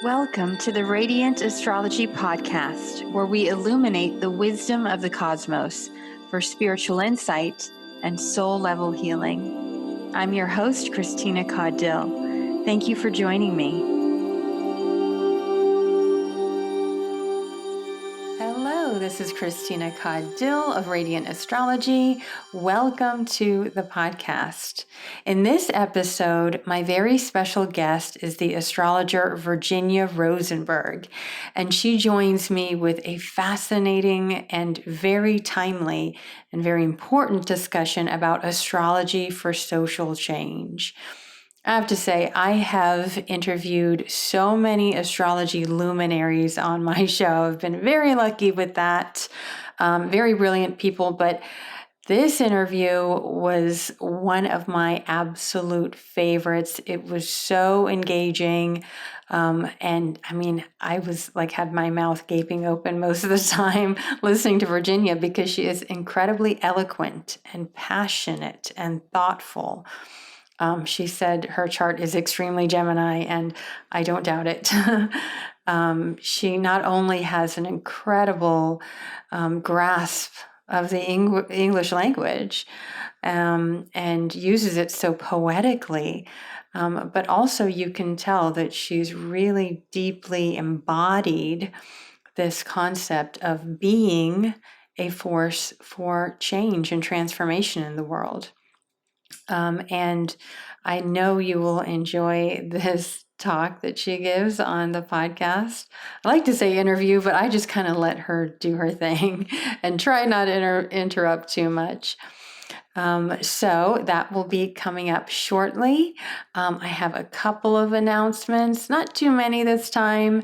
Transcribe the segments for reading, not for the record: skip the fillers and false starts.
Welcome to the Radiant Astrology Podcast, where we illuminate the wisdom of the cosmos for spiritual insight and soul-level healing. I'm your host, Christina Caudill. Thank you for joining me. Hello, this is Christina Caudill of Radiant Astrology. Welcome to the podcast. In this episode, my very special guest is the astrologer Virginia Rosenberg, and she joins me with a fascinating and very timely and very important discussion about astrology for social change. I have to say, I have interviewed so many astrology luminaries on my show. I've been very lucky with that. Very brilliant people, but this interview was one of my absolute favorites. It was so engaging. And I mean, I was had my mouth gaping open most of the time listening to Virginia because she is incredibly eloquent and passionate and thoughtful. She said her chart is extremely Gemini, and I don't doubt it. She not only has an incredible grasp of the English language and uses it so poetically, but also you can tell that she's really deeply embodied this concept of being a force for change and transformation in the world. And I know you will enjoy this talk that she gives on the podcast. I like to say interview, but I just kind of let her do her thing and try not to interrupt too much. So that will be coming up shortly. I have a couple of announcements, not too many this time.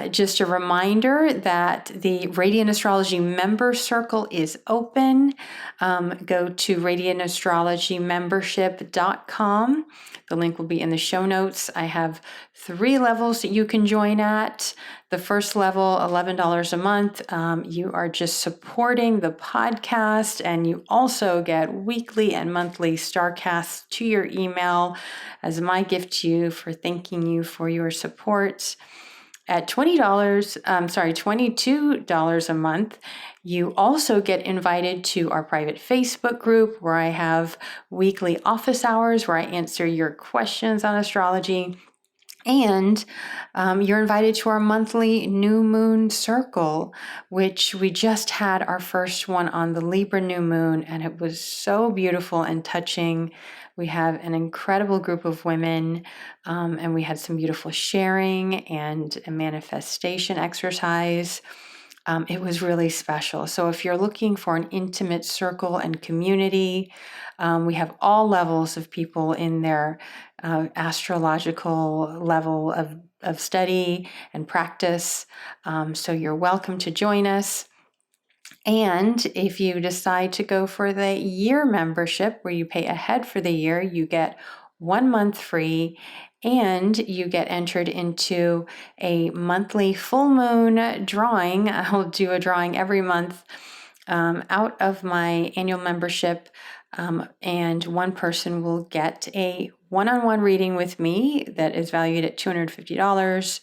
Just a reminder that the Radiant Astrology Member Circle is open. Go to radiantastrologymembership.com. The link will be in the show notes. I have 3 levels that you can join at. The first level, $11 a month. You are just supporting the podcast, and you also get weekly and monthly StarCasts to your email as my gift to you for thanking you for your support. At $22 a month, you also get invited to our private Facebook group where I have weekly office hours where I answer your questions on astrology. And you're invited to our monthly new moon circle, which we just had our first one on the Libra new moon, and it was so beautiful and touching. We have an incredible group of women, and we had some beautiful sharing and a manifestation exercise. It was really special. So if you're looking for an intimate circle and community, we have all levels of people in their astrological level of study and practice. So you're welcome to join us. And if you decide to go for the year membership where you pay ahead for the year, you get 1 month free, and you get entered into a monthly full moon drawing. I'll do a drawing every month out of my annual membership, and one person will get a one-on-one reading with me that is valued at $250.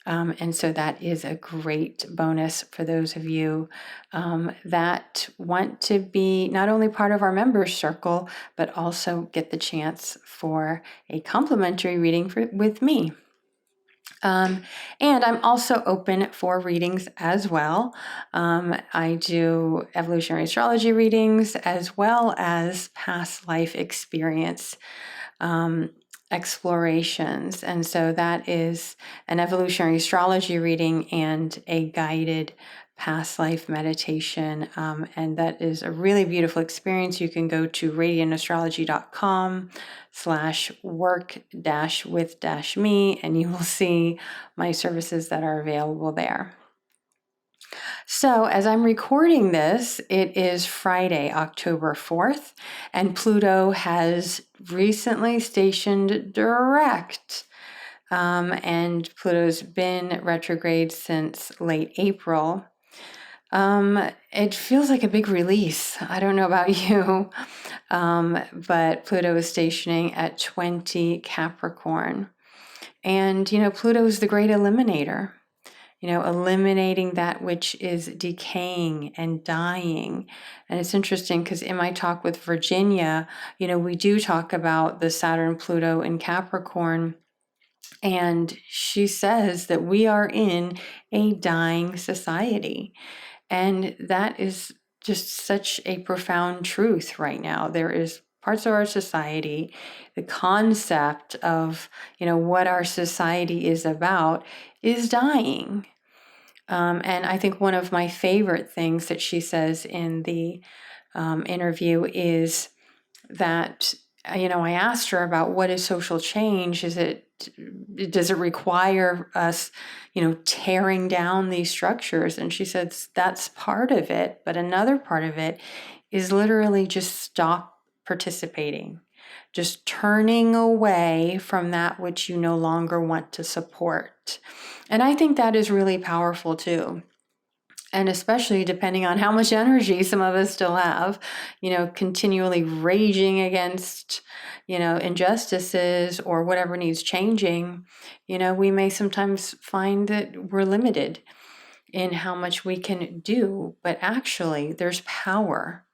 And so that is a great bonus for those of you that want to be not only part of our members circle, but also get the chance for a complimentary reading with me. And I'm also open for readings as well. I do evolutionary astrology readings as well as past life experience explorations. And so that is an evolutionary astrology reading and a guided past life meditation. And that is a really beautiful experience. You can go to radiantastrology.com/work-with-me, and you will see my services that are available there. So as I'm recording this, it is Friday, October 4th, and Pluto has recently stationed direct. And Pluto's been retrograde since late April. It feels like a big release. I don't know about you, but Pluto is stationing at 20 Capricorn. And, Pluto is the great eliminator, eliminating that which is decaying and dying. And it's interesting because in my talk with Virginia, we do talk about the Saturn Pluto in Capricorn. And she says that we are in a dying society. And that is just such a profound truth right now. There is parts of our society, the concept of, what our society is about is dying. And I think one of my favorite things that she says in the interview is that, I asked her about what is social change. Does it require us, tearing down these structures? And she said that's part of it. But another part of it is literally just stop participating, just turning away from that which you no longer want to support. And I think that is really powerful too. And especially depending on how much energy some of us still have, continually raging against, injustices or whatever needs changing, we may sometimes find that we're limited in how much we can do. But actually, there's power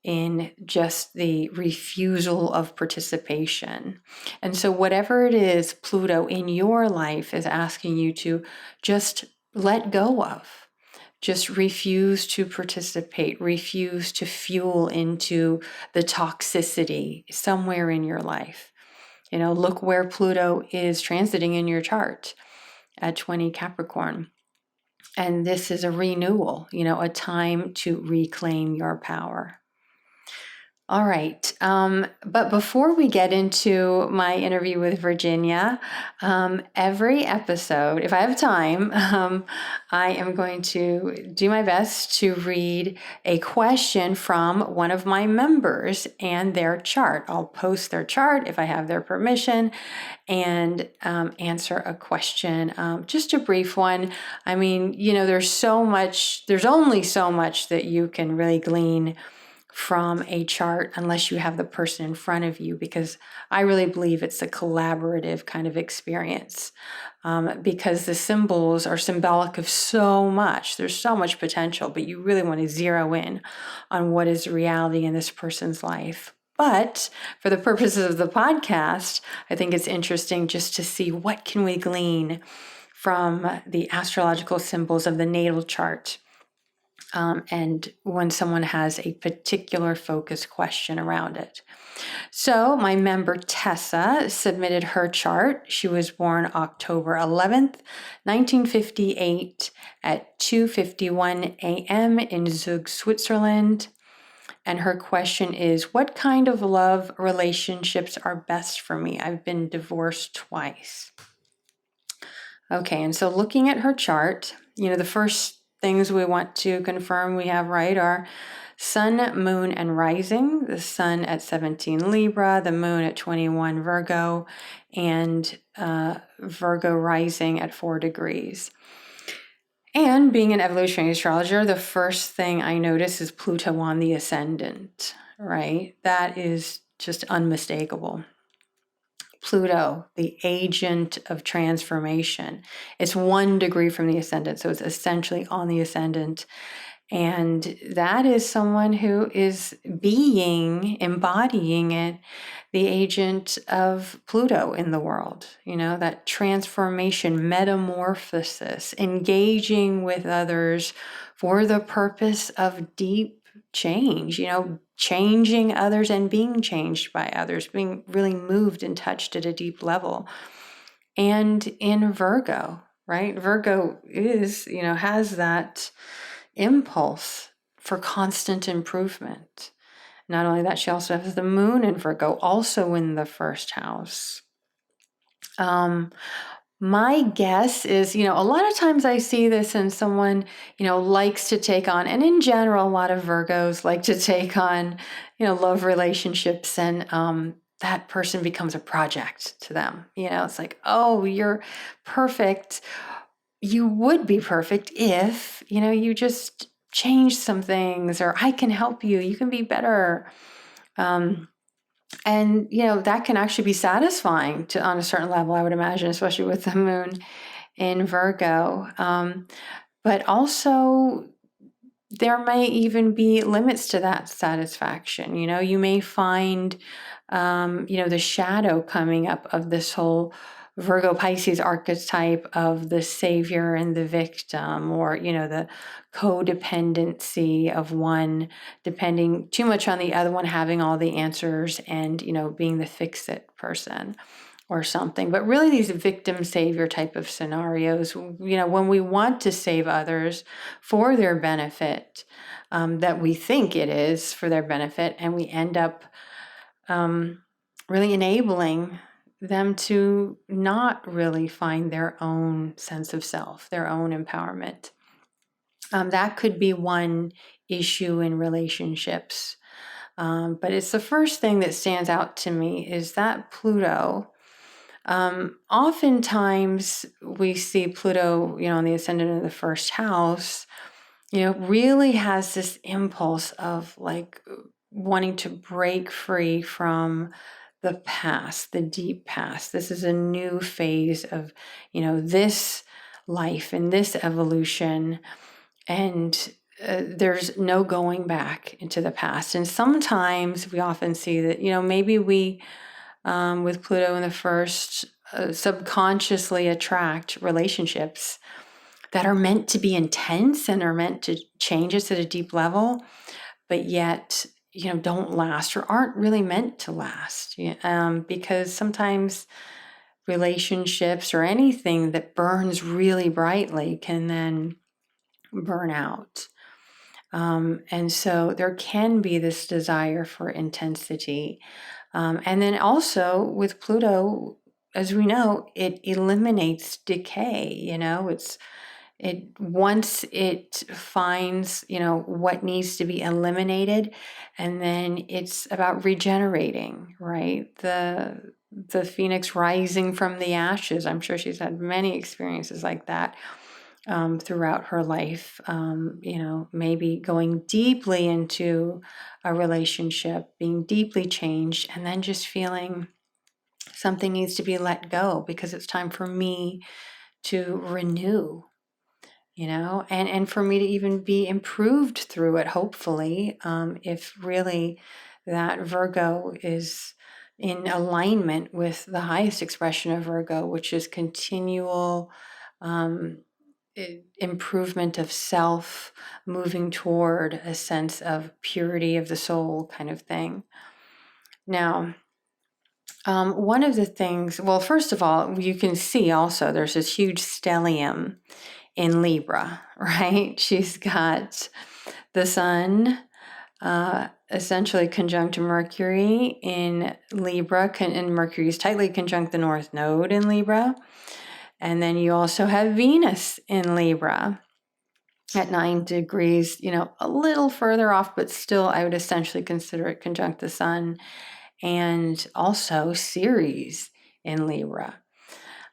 in just the refusal of participation. And so whatever it is, Pluto in your life is asking you to just let go of. Just refuse to participate, refuse to fuel into the toxicity somewhere in your life. Look where Pluto is transiting in your chart at 20 Capricorn. And this is a renewal, a time to reclaim your power. All right. But before we get into my interview with Virginia, every episode, if I have time, I am going to do my best to read a question from one of my members and their chart. I'll post their chart if I have their permission and answer a question, just a brief one. I mean, there's only so much that you can really glean from a chart unless you have the person in front of you, because I really believe it's a collaborative kind of experience, because the symbols are symbolic of so much. There's so much potential, but you really want to zero in on what is reality in this person's life. But for the purposes of the podcast, I think it's interesting just to see what can we glean from the astrological symbols of the natal chart. And when someone has a particular focus question around it. So my member Tessa submitted her chart. She was born October 11th, 1958 at 2:51 a.m. in Zug, Switzerland. And her question is, what kind of love relationships are best for me? I've been divorced twice. Okay, and so looking at her chart, the first things we want to confirm we have right are sun, moon, and rising. The sun at 17 Libra, the moon at 21 Virgo, and Virgo rising at 4 degrees. And being an evolutionary astrologer, the first thing I notice is Pluto on the ascendant, right? That is just unmistakable. Pluto, the agent of transformation. It's 1 degree from the ascendant, so it's essentially on the ascendant. And that is someone who is embodying it, the agent of Pluto in the world, that transformation, metamorphosis, engaging with others for the purpose of deep change, changing others and being changed by others, being really moved and touched at a deep level. And in Virgo, right? Virgo has that impulse for constant improvement. Not only that, she also has the moon in Virgo, also in the first house. My guess is, a lot of times I see this and someone, likes to take on, and in general, a lot of Virgos like to take on, love relationships, and that person becomes a project to them. It's like, oh, you're perfect. You would be perfect if, you just change some things, or I can help you. You can be better. And, that can actually be satisfying on a certain level, I would imagine, especially with the moon in Virgo. But also, there may even be limits to that satisfaction. You may find, the shadow coming up of this whole Virgo Pisces archetype of the savior and the victim, or, the codependency of one depending too much on the other one having all the answers and, being the fix-it person or something. But really, these victim savior type of scenarios, when we want to save others for their benefit, that we think it is for their benefit, and we end up really enabling them to not really find their own sense of self, their own empowerment. That could be one issue in relationships. But it's the first thing that stands out to me is that Pluto. Oftentimes we see Pluto, in the ascendant of the first house, really has this impulse of like wanting to break free from the past, the deep past. This is a new phase of, this life and this evolution. And there's no going back into the past. And sometimes we often see that, maybe we, with Pluto in the first, subconsciously attract relationships that are meant to be intense and are meant to change us at a deep level, but yet, don't last or aren't really meant to last. Because sometimes relationships or anything that burns really brightly can then burn out. And so there can be this desire for intensity. And then also with Pluto, as we know, it eliminates decay. Once it finds, what needs to be eliminated, and then it's about regenerating, right? The phoenix rising from the ashes. I'm sure she's had many experiences like that throughout her life. Maybe going deeply into a relationship, being deeply changed, and then just feeling something needs to be let go because it's time for me to renew, and for me to even be improved through it, hopefully, if really that Virgo is in alignment with the highest expression of Virgo, which is continual improvement of self, moving toward a sense of purity of the soul kind of thing. Now, one of the things, well, first of all, you can see also there's this huge stellium in Libra, right? She's got the sun essentially conjunct Mercury in Libra, and Mercury is tightly conjunct the North Node in Libra. And then you also have Venus in Libra at 9 degrees, a little further off, but still I would essentially consider it conjunct the sun, and also Ceres in Libra.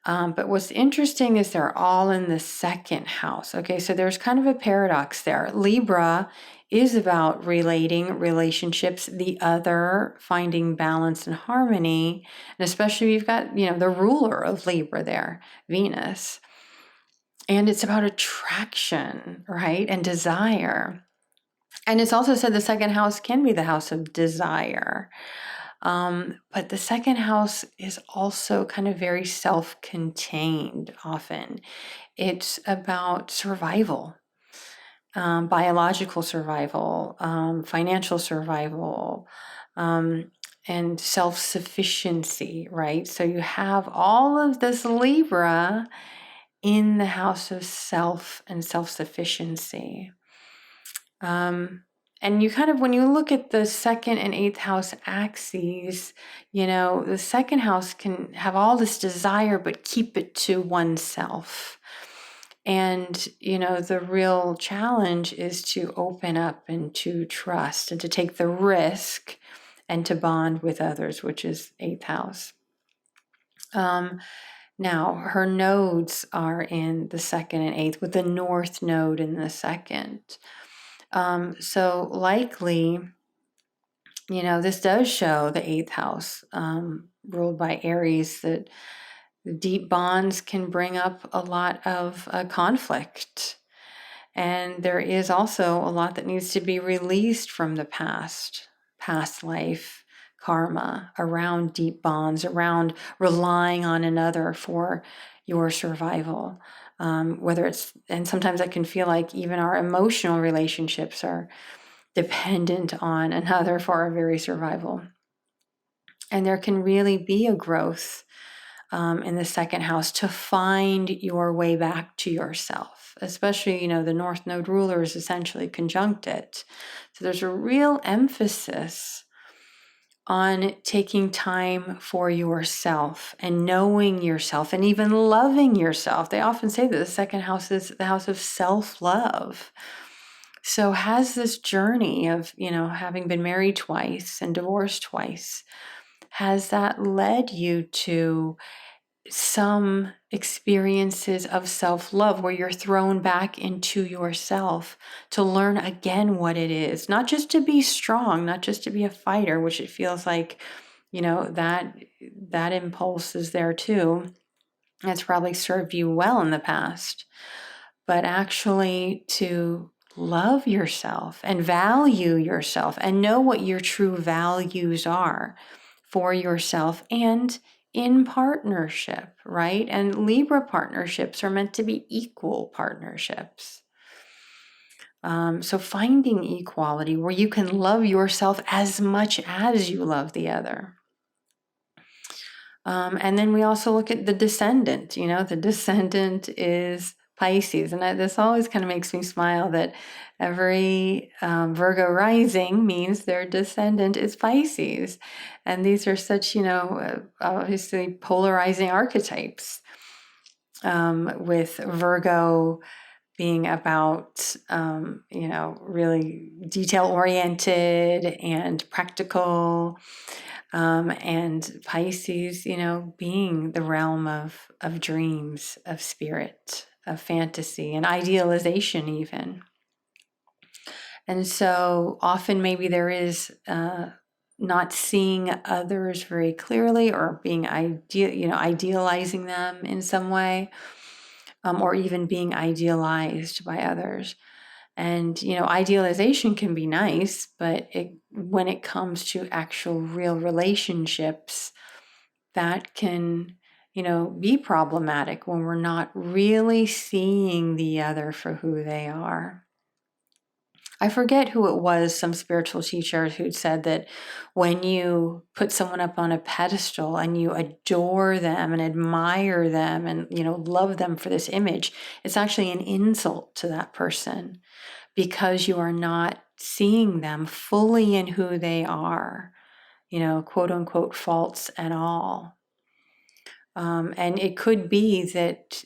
But what's interesting is they're all in the second house. Okay, so there's kind of a paradox there. Libra is about relating relationships, the other, finding balance and harmony. And especially you've got, the ruler of Libra there, Venus. And it's about attraction, right? And desire. And it's also said the second house can be the house of desire. But the second house is also kind of very self-contained often. It's about survival, biological survival, financial survival, and self-sufficiency, right? So you have all of this Libra in the house of self and self-sufficiency. And you kind of, when you look at the second and eighth house axes, the second house can have all this desire, but keep it to oneself. And, the real challenge is to open up and to trust and to take the risk and to bond with others, which is eighth house. Now, her nodes are in the second and eighth, with the North Node in the second. So likely This does show the eighth house, ruled by Aries, that deep bonds can bring up a lot of conflict. And there is also a lot that needs to be released from the past life karma around deep bonds, around relying on another for your survival. And sometimes that can feel like even our emotional relationships are dependent on another for our very survival. And there can really be a growth in the second house to find your way back to yourself, especially, the North Node ruler is essentially conjunct it. So there's a real emphasis on taking time for yourself and knowing yourself and even loving yourself. They often say that the second house is the house of self-love. So has this journey of, having been married twice and divorced twice, has that led you to some experiences of self-love where you're thrown back into yourself to learn again what it is, not just to be strong, not just to be a fighter, which it feels like, that impulse is there too. It's probably served you well in the past, but actually to love yourself and value yourself and know what your true values are for yourself and in partnership, right? And Libra partnerships are meant to be equal partnerships. So finding equality where you can love yourself as much as you love the other. And then we also look at the descendant. The descendant is Pisces. And this always kind of makes me smile that every Virgo rising means their descendant is Pisces. And these are such, obviously polarizing archetypes, with Virgo being about, really detail-oriented and practical, and Pisces, being the realm of dreams, of spirit, of fantasy, and idealization even. And so often maybe there is not seeing others very clearly, or being idealizing them in some way, or even being idealized by others. And, idealization can be nice, but when it comes to actual real relationships, that can, be problematic when we're not really seeing the other for who they are. I forget who it was, some spiritual teacher who said that when you put someone up on a pedestal and you adore them and admire them and, love them for this image, it's actually an insult to that person because you are not seeing them fully in who they are, quote unquote, faults and all. And it could be that,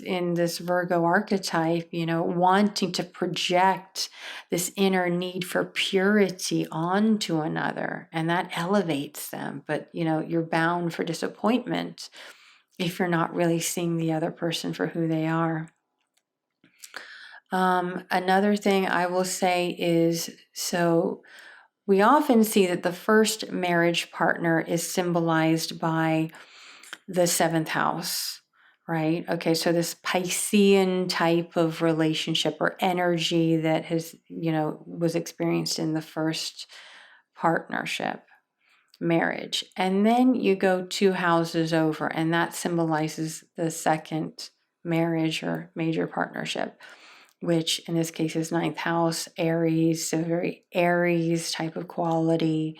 in this Virgo archetype, wanting to project this inner need for purity onto another, and that elevates them. But, you're bound for disappointment if you're not really seeing the other person for who they are. Another thing I will say is, so we often see that the first marriage partner is symbolized by the seventh house, right? Okay, so this Piscean type of relationship or energy that has, was experienced in the first partnership, marriage. And then you go 2 houses over, and that symbolizes the second marriage or major partnership, which in this case is 9th house, Aries, so very Aries type of quality,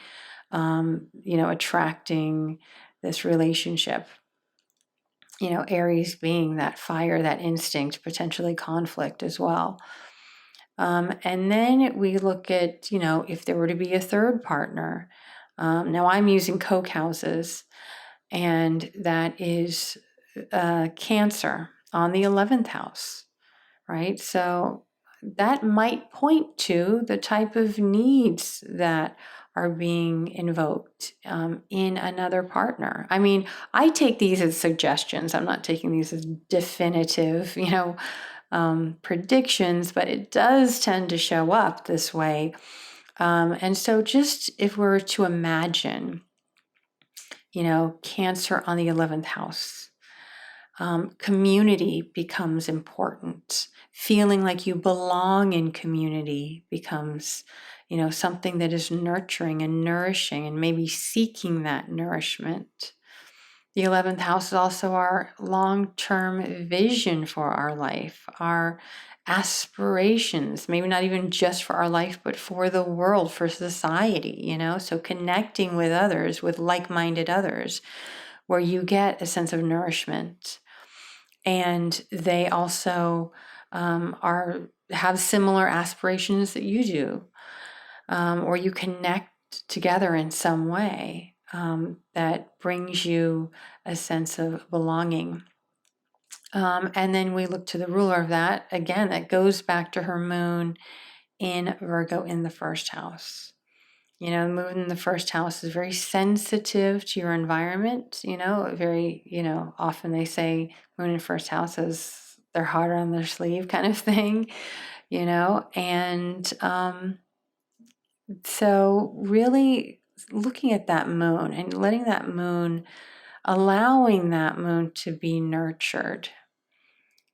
attracting this relationship. Aries being that fire, that instinct, potentially conflict as well. And then we look at, if there were to be a third partner. Now I'm using Koch houses, and that is Cancer on the 11th house, right? So that might point to the type of needs that are being invoked in another partner. I mean, I take these as suggestions. I'm not taking these as definitive, predictions, but it does tend to show up this way And so just if we're to imagine, Cancer on the 11th house, community becomes important. Feeling like you belong in community becomes, something that is nurturing and nourishing, and maybe seeking that nourishment. The 11th house is also our long-term vision for our life, our aspirations, maybe not even just for our life, but for the world, for society, so connecting with others, with like-minded others, where you get a sense of nourishment. And they also have similar aspirations that you do, or you connect together in some way that brings you a sense of belonging. And then we look to the ruler of that, again, that goes back to her moon in Virgo in the first house. The moon in the first house is very sensitive to your environment, very, often they say moon in first house is their heart on their sleeve kind of thing, and so really looking at that moon and letting that moon, allowing that moon to be nurtured,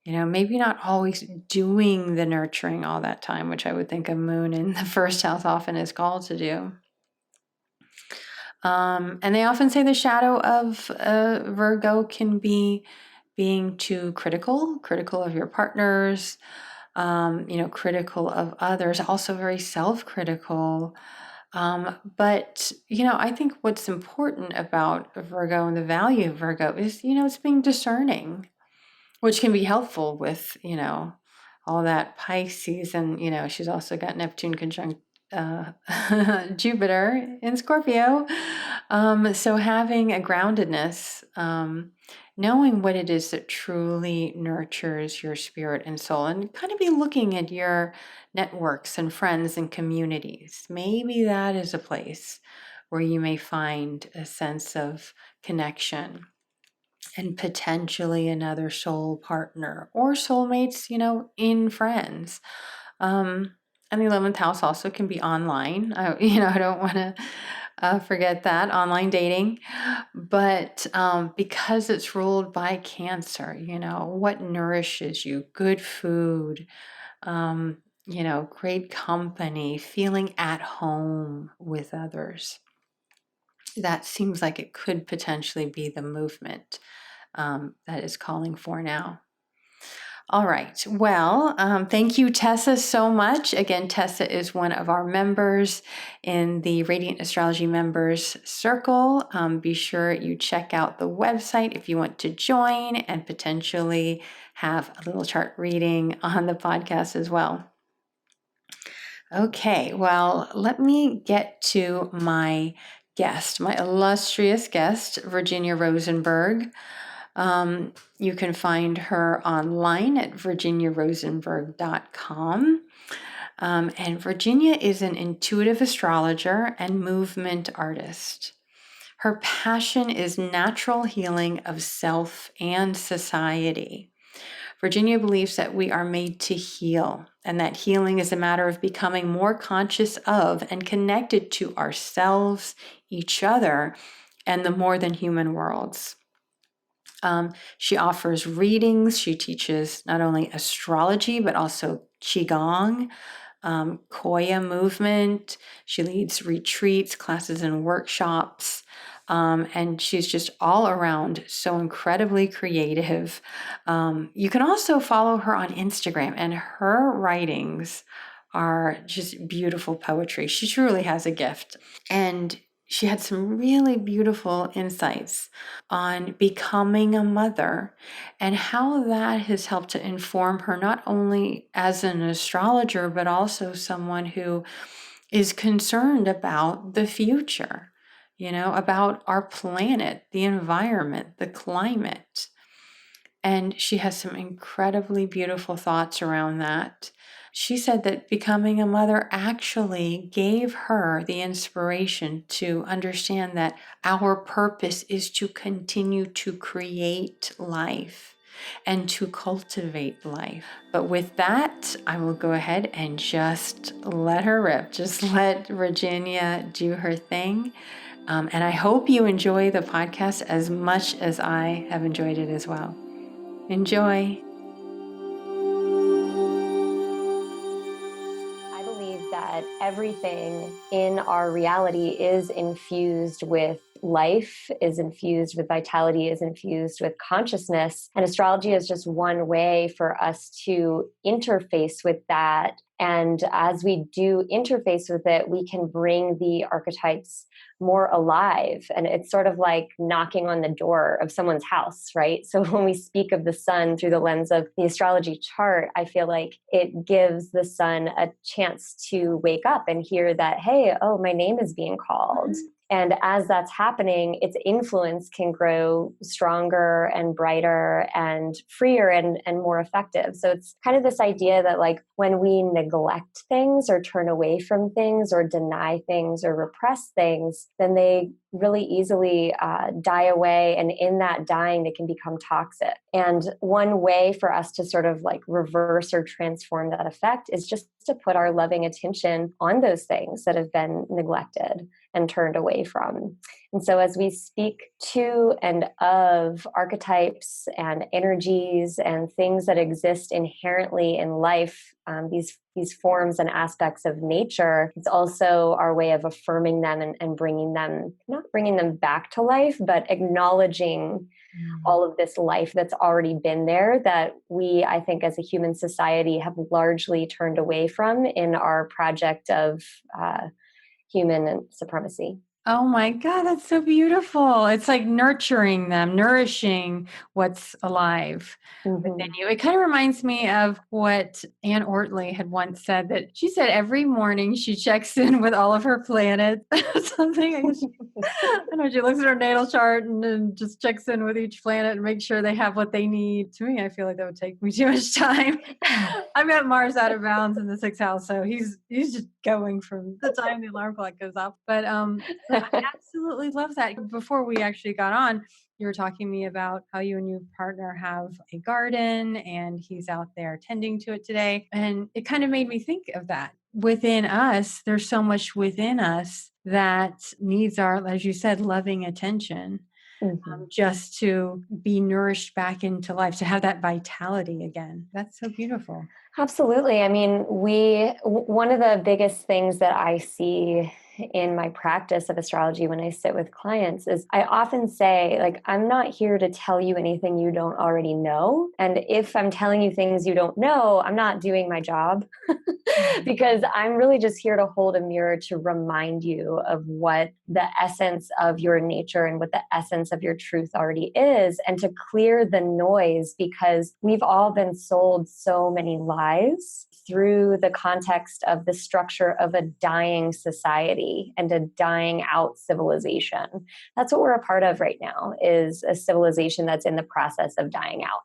maybe not always doing the nurturing all that time, which I would think a moon in the first house often is called to do. And they often say the shadow of Virgo can be being too critical of your partners, critical of others, also very self-critical. But, I think what's important about Virgo and the value of Virgo is, it's being discerning, which can be helpful with, all that Pisces. And, she's also got Neptune conjunct Jupiter in Scorpio. So having a groundedness, knowing what it is that truly nurtures your spirit and soul, and kind of be looking at your networks and friends and communities. Maybe that is a place where you may find a sense of connection and potentially another soul partner or soulmates, in friends. And the 11th house also can be online. I don't want to forget that, online dating. But because it's ruled by Cancer, what nourishes you? Good food, great company, feeling at home with others. That seems like it could potentially be the movement that is calling for now. All right. Well, thank you, Tessa, so much. Again, Tessa is one of our members in the Radiant Astrology Members Circle. Be sure you check out the website if you want to join and potentially have a little chart reading on the podcast as well. Okay. Well, let me get to my guest, my illustrious guest, Virginia Rosenberg. You can find her online at virginiarosenberg.com. And Virginia is an intuitive astrologer and movement artist. Her passion is natural healing of self and society. Virginia believes that we are made to heal, and that healing is a matter of becoming more conscious of and connected to ourselves, each other, and the more than human worlds. She offers readings. She teaches not only astrology, but also Qigong, Koya movement. She leads retreats, classes, and workshops. And she's just all around so incredibly creative. You can also follow her on Instagram, and her writings are just beautiful poetry. She truly has a gift. And she had some really beautiful insights on becoming a mother and how that has helped to inform her, not only as an astrologer, but also someone who is concerned about the future, about our planet, the environment, the climate. And she has some incredibly beautiful thoughts around that. She said that becoming a mother actually gave her the inspiration to understand that our purpose is to continue to create life, and to cultivate life. But with that, I will go ahead and just let her rip. Just let Virginia do her thing. And I hope you enjoy the podcast as much as I have enjoyed it as well. Enjoy. I believe that everything in our reality is infused with life, is infused with vitality, is infused with consciousness. And astrology is just one way for us to interface with that. And as we do interface with it, we can bring the archetypes more alive. And it's sort of like knocking on the door of someone's house, right? So when we speak of the sun through the lens of the astrology chart, I feel like it gives the sun a chance to wake up and hear that, hey, oh, my name is being called. And as that's happening, its influence can grow stronger and brighter and freer and more effective. So it's kind of this idea that like when we neglect things or turn away from things or deny things or repress things, then they really easily die away. And in that dying, they can become toxic. And one way for us to sort of like reverse or transform that effect is just to put our loving attention on those things that have been neglected and turned away from. And so as we speak to and of archetypes and energies and things that exist inherently in life, these forms and aspects of nature, it's also our way of affirming them and bringing them, not bringing them back to life, but acknowledging all of this life that's already been there that we, I think, as a human society have largely turned away from in our project of human supremacy. Oh my God, that's so beautiful. It's like nurturing them, nourishing what's alive within you. It kind of reminds me of what Anne Ortley had once said, that she said every morning she checks in with all of her planets. Something, I guess I don't know, she looks at her natal chart and then just checks in with each planet and makes sure they have what they need. To me, I feel like that would take me too much time. I've got Mars out of bounds in the 6th house, so he's just going from the time the alarm clock goes off. But so I absolutely love that. Before we actually got on, you were talking to me about how you and your partner have a garden and he's out there tending to it today. And it kind of made me think of that. Within us, there's so much within us that needs our, as you said, loving attention. Just to be nourished back into life, to have that vitality again. That's so beautiful. Absolutely. I mean, one of the biggest things that I see in my practice of astrology when I sit with clients is I often say, like, I'm not here to tell you anything you don't already know. And if I'm telling you things you don't know, I'm not doing my job because I'm really just here to hold a mirror to remind you of what the essence of your nature and what the essence of your truth already is, and to clear the noise, because we've all been sold so many lies through the context of the structure of a dying society and a dying out civilization. That's what we're a part of right now, is a civilization that's in the process of dying out.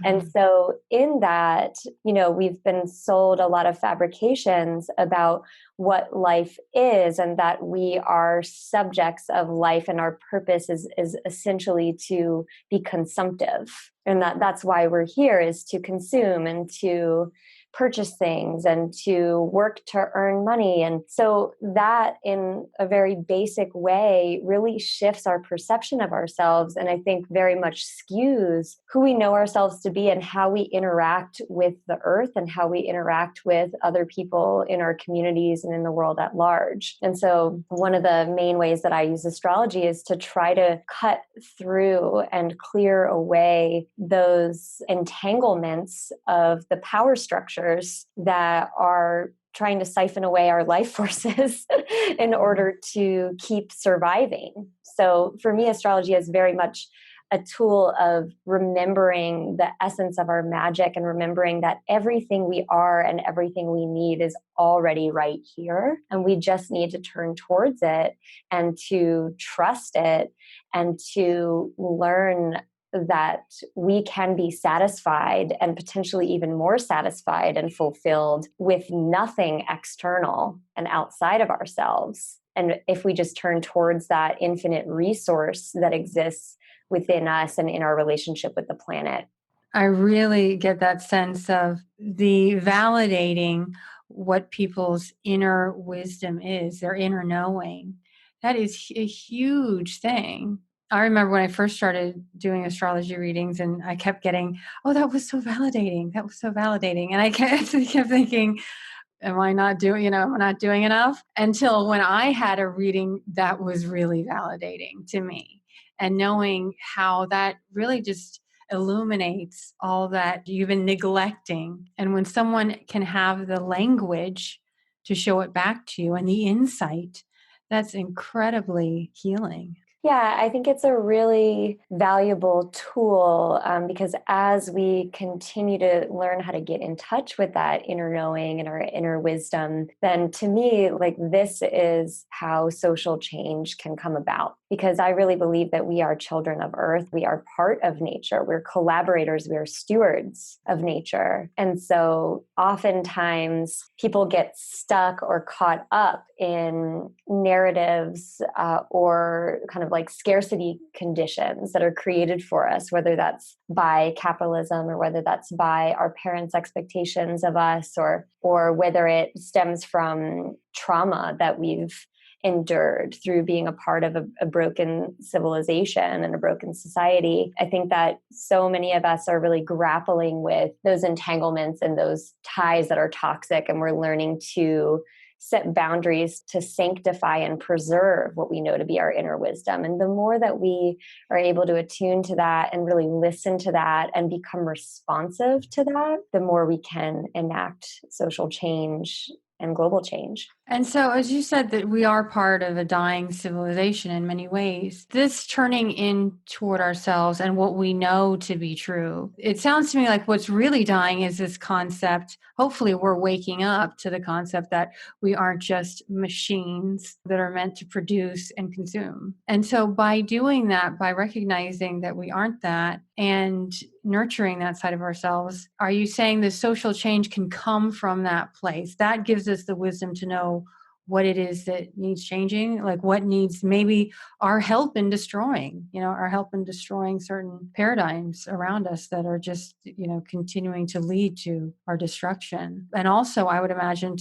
And so in that, we've been sold a lot of fabrications about what life is, and that we are subjects of life, and our purpose is essentially to be consumptive. And that's why we're here, is to consume and to purchase things and to work to earn money. And so that, in a very basic way, really shifts our perception of ourselves, and I think very much skews who we know ourselves to be and how we interact with the earth and how we interact with other people in our communities and in the world at large. And so one of the main ways that I use astrology is to try to cut through and clear away those entanglements of the power structures that are trying to siphon away our life forces in order to keep surviving. So for me, astrology is very much a tool of remembering the essence of our magic and remembering that everything we are and everything we need is already right here. And we just need to turn towards it and to trust it and to learn that we can be satisfied, and potentially even more satisfied and fulfilled, with nothing external and outside of ourselves. And if we just turn towards that infinite resource that exists within us and in our relationship with the planet. I really get that sense of the validating what people's inner wisdom is, their inner knowing. That is a huge thing. I remember when I first started doing astrology readings and I kept getting, oh, that was so validating. That was so validating. And I kept thinking, am I not doing, am I not doing enough? Until when I had a reading that was really validating to me, and knowing how that really just illuminates all that you've been neglecting. And when someone can have the language to show it back to you and the insight, that's incredibly healing. Yeah, I think it's a really valuable tool because as we continue to learn how to get in touch with that inner knowing and our inner wisdom, then to me, like this is how social change can come about. Because I really believe that we are children of earth. We are part of nature. We're collaborators. We are stewards of nature. And so oftentimes people get stuck or caught up in narratives or kind of like scarcity conditions that are created for us, whether that's by capitalism or whether that's by our parents' expectations of us, or whether it stems from trauma that we've endured through being a part of a broken civilization and a broken society. I think that so many of us are really grappling with those entanglements and those ties that are toxic, and we're learning to set boundaries to sanctify and preserve what we know to be our inner wisdom. And the more that we are able to attune to that and really listen to that and become responsive to that, the more we can enact social change and global change. And so, as you said, that we are part of a dying civilization in many ways, this turning in toward ourselves and what we know to be true, it sounds to me like what's really dying is this concept. Hopefully, we're waking up to the concept that we aren't just machines that are meant to produce and consume. And so, by doing that, by recognizing that we aren't that and nurturing that side of ourselves, are you saying the social change can come from that place? That gives us the wisdom to know what it is that needs changing, like what needs maybe our help in destroying, our help in destroying certain paradigms around us that are just, continuing to lead to our destruction. And also, I would imagine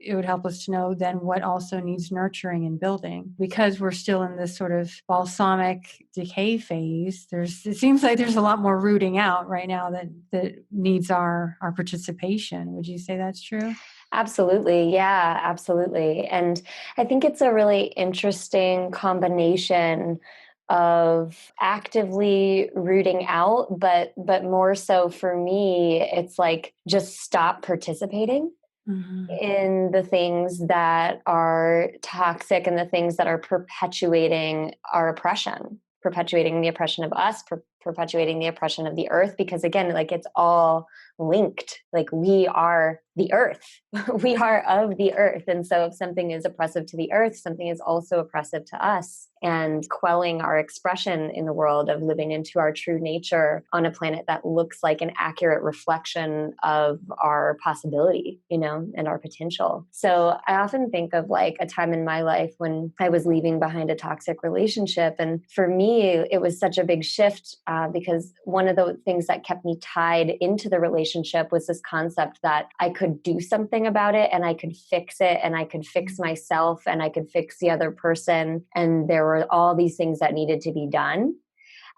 it would help us to know then what also needs nurturing and building, because we're still in this sort of balsamic decay phase. It seems like there's a lot more rooting out right now that needs our participation. Would you say that's true? Absolutely. Yeah, absolutely. And I think it's a really interesting combination of actively rooting out, but more so for me, it's like just stop participating in the things that are toxic and the things that are perpetuating our oppression, perpetuating the oppression of us, perpetuating the oppression of the earth. Because again, like it's all linked. Like we are the earth. We are of the earth. And so if something is oppressive to the earth, something is also oppressive to us. And quelling our expression in the world of living into our true nature on a planet that looks like an accurate reflection of our possibility, and our potential. So I often think of like a time in my life when I was leaving behind a toxic relationship. And for me, it was such a big shift because one of the things that kept me tied into the relationship was this concept that I could do something about it and I could fix it and I could fix myself and I could fix the other person. And there were all these things that needed to be done.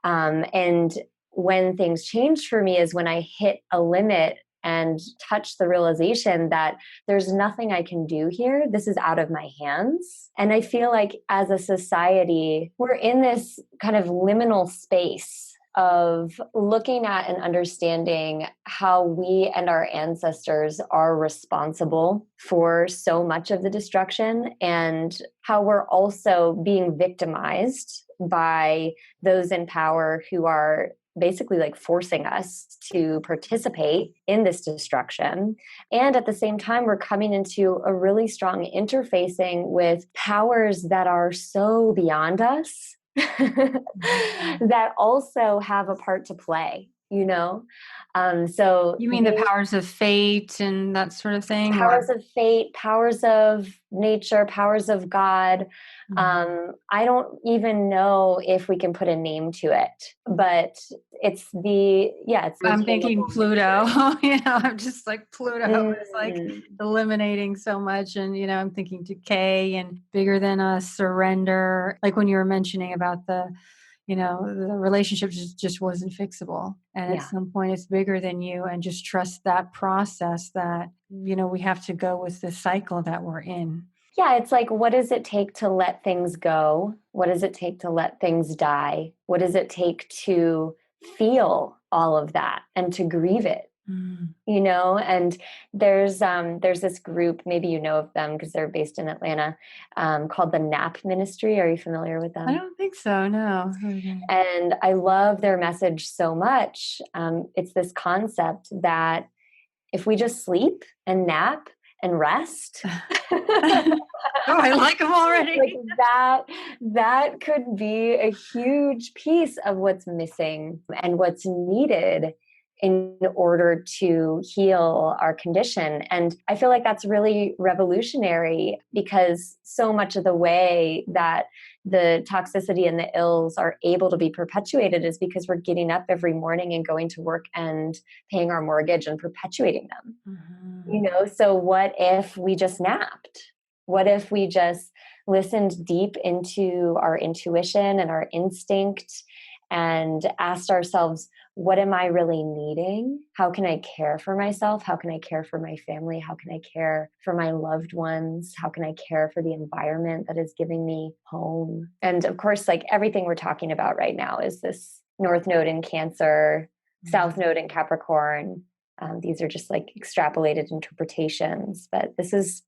And when things changed for me is when I hit a limit and touched the realization that there's nothing I can do here. This is out of my hands. And I feel like as a society, we're in this kind of liminal space of looking at and understanding how we and our ancestors are responsible for so much of the destruction, and how we're also being victimized by those in power who are basically like forcing us to participate in this destruction. And at the same time, we're coming into a really strong interfacing with powers that are so beyond us that also have a part to play you know? So You mean the powers of fate and that sort of thing? powers of fate, powers of nature, powers of God. I don't even know if we can put a name to it, but it's the I'm thinking Pluto. I'm just like Pluto is like Mm. eliminating so much. And, I'm thinking decay and bigger than us, surrender. Like when you were mentioning about the relationship just wasn't fixable. And at Yeah. some point it's bigger than you, and just trust that process that, we have to go with the cycle that we're in. Yeah, it's like, what does it take to let things go? What does it take to let things die? What does it take to feel all of that and to grieve it? Mm. And there's this group, maybe you know of them because they're based in Atlanta, called the NAP Ministry. Are you familiar with them? I don't think so, no. And I love their message so much. It's this concept that if we just sleep and nap and rest, Oh, I like them already. like that could be a huge piece of what's missing and what's needed in order to heal our condition. And I feel like that's really revolutionary, because so much of the way that the toxicity and the ills are able to be perpetuated is because we're getting up every morning and going to work and paying our mortgage and perpetuating them. So what if we just napped? What if we just listened deep into our intuition and our instinct and asked ourselves, what am I really needing? How can I care for myself? How can I care for my family? How can I care for my loved ones? How can I care for the environment that is giving me home? And of course, like everything we're talking about right now is this North Node in Cancer, South Node in Capricorn. These are just like extrapolated interpretations, but this is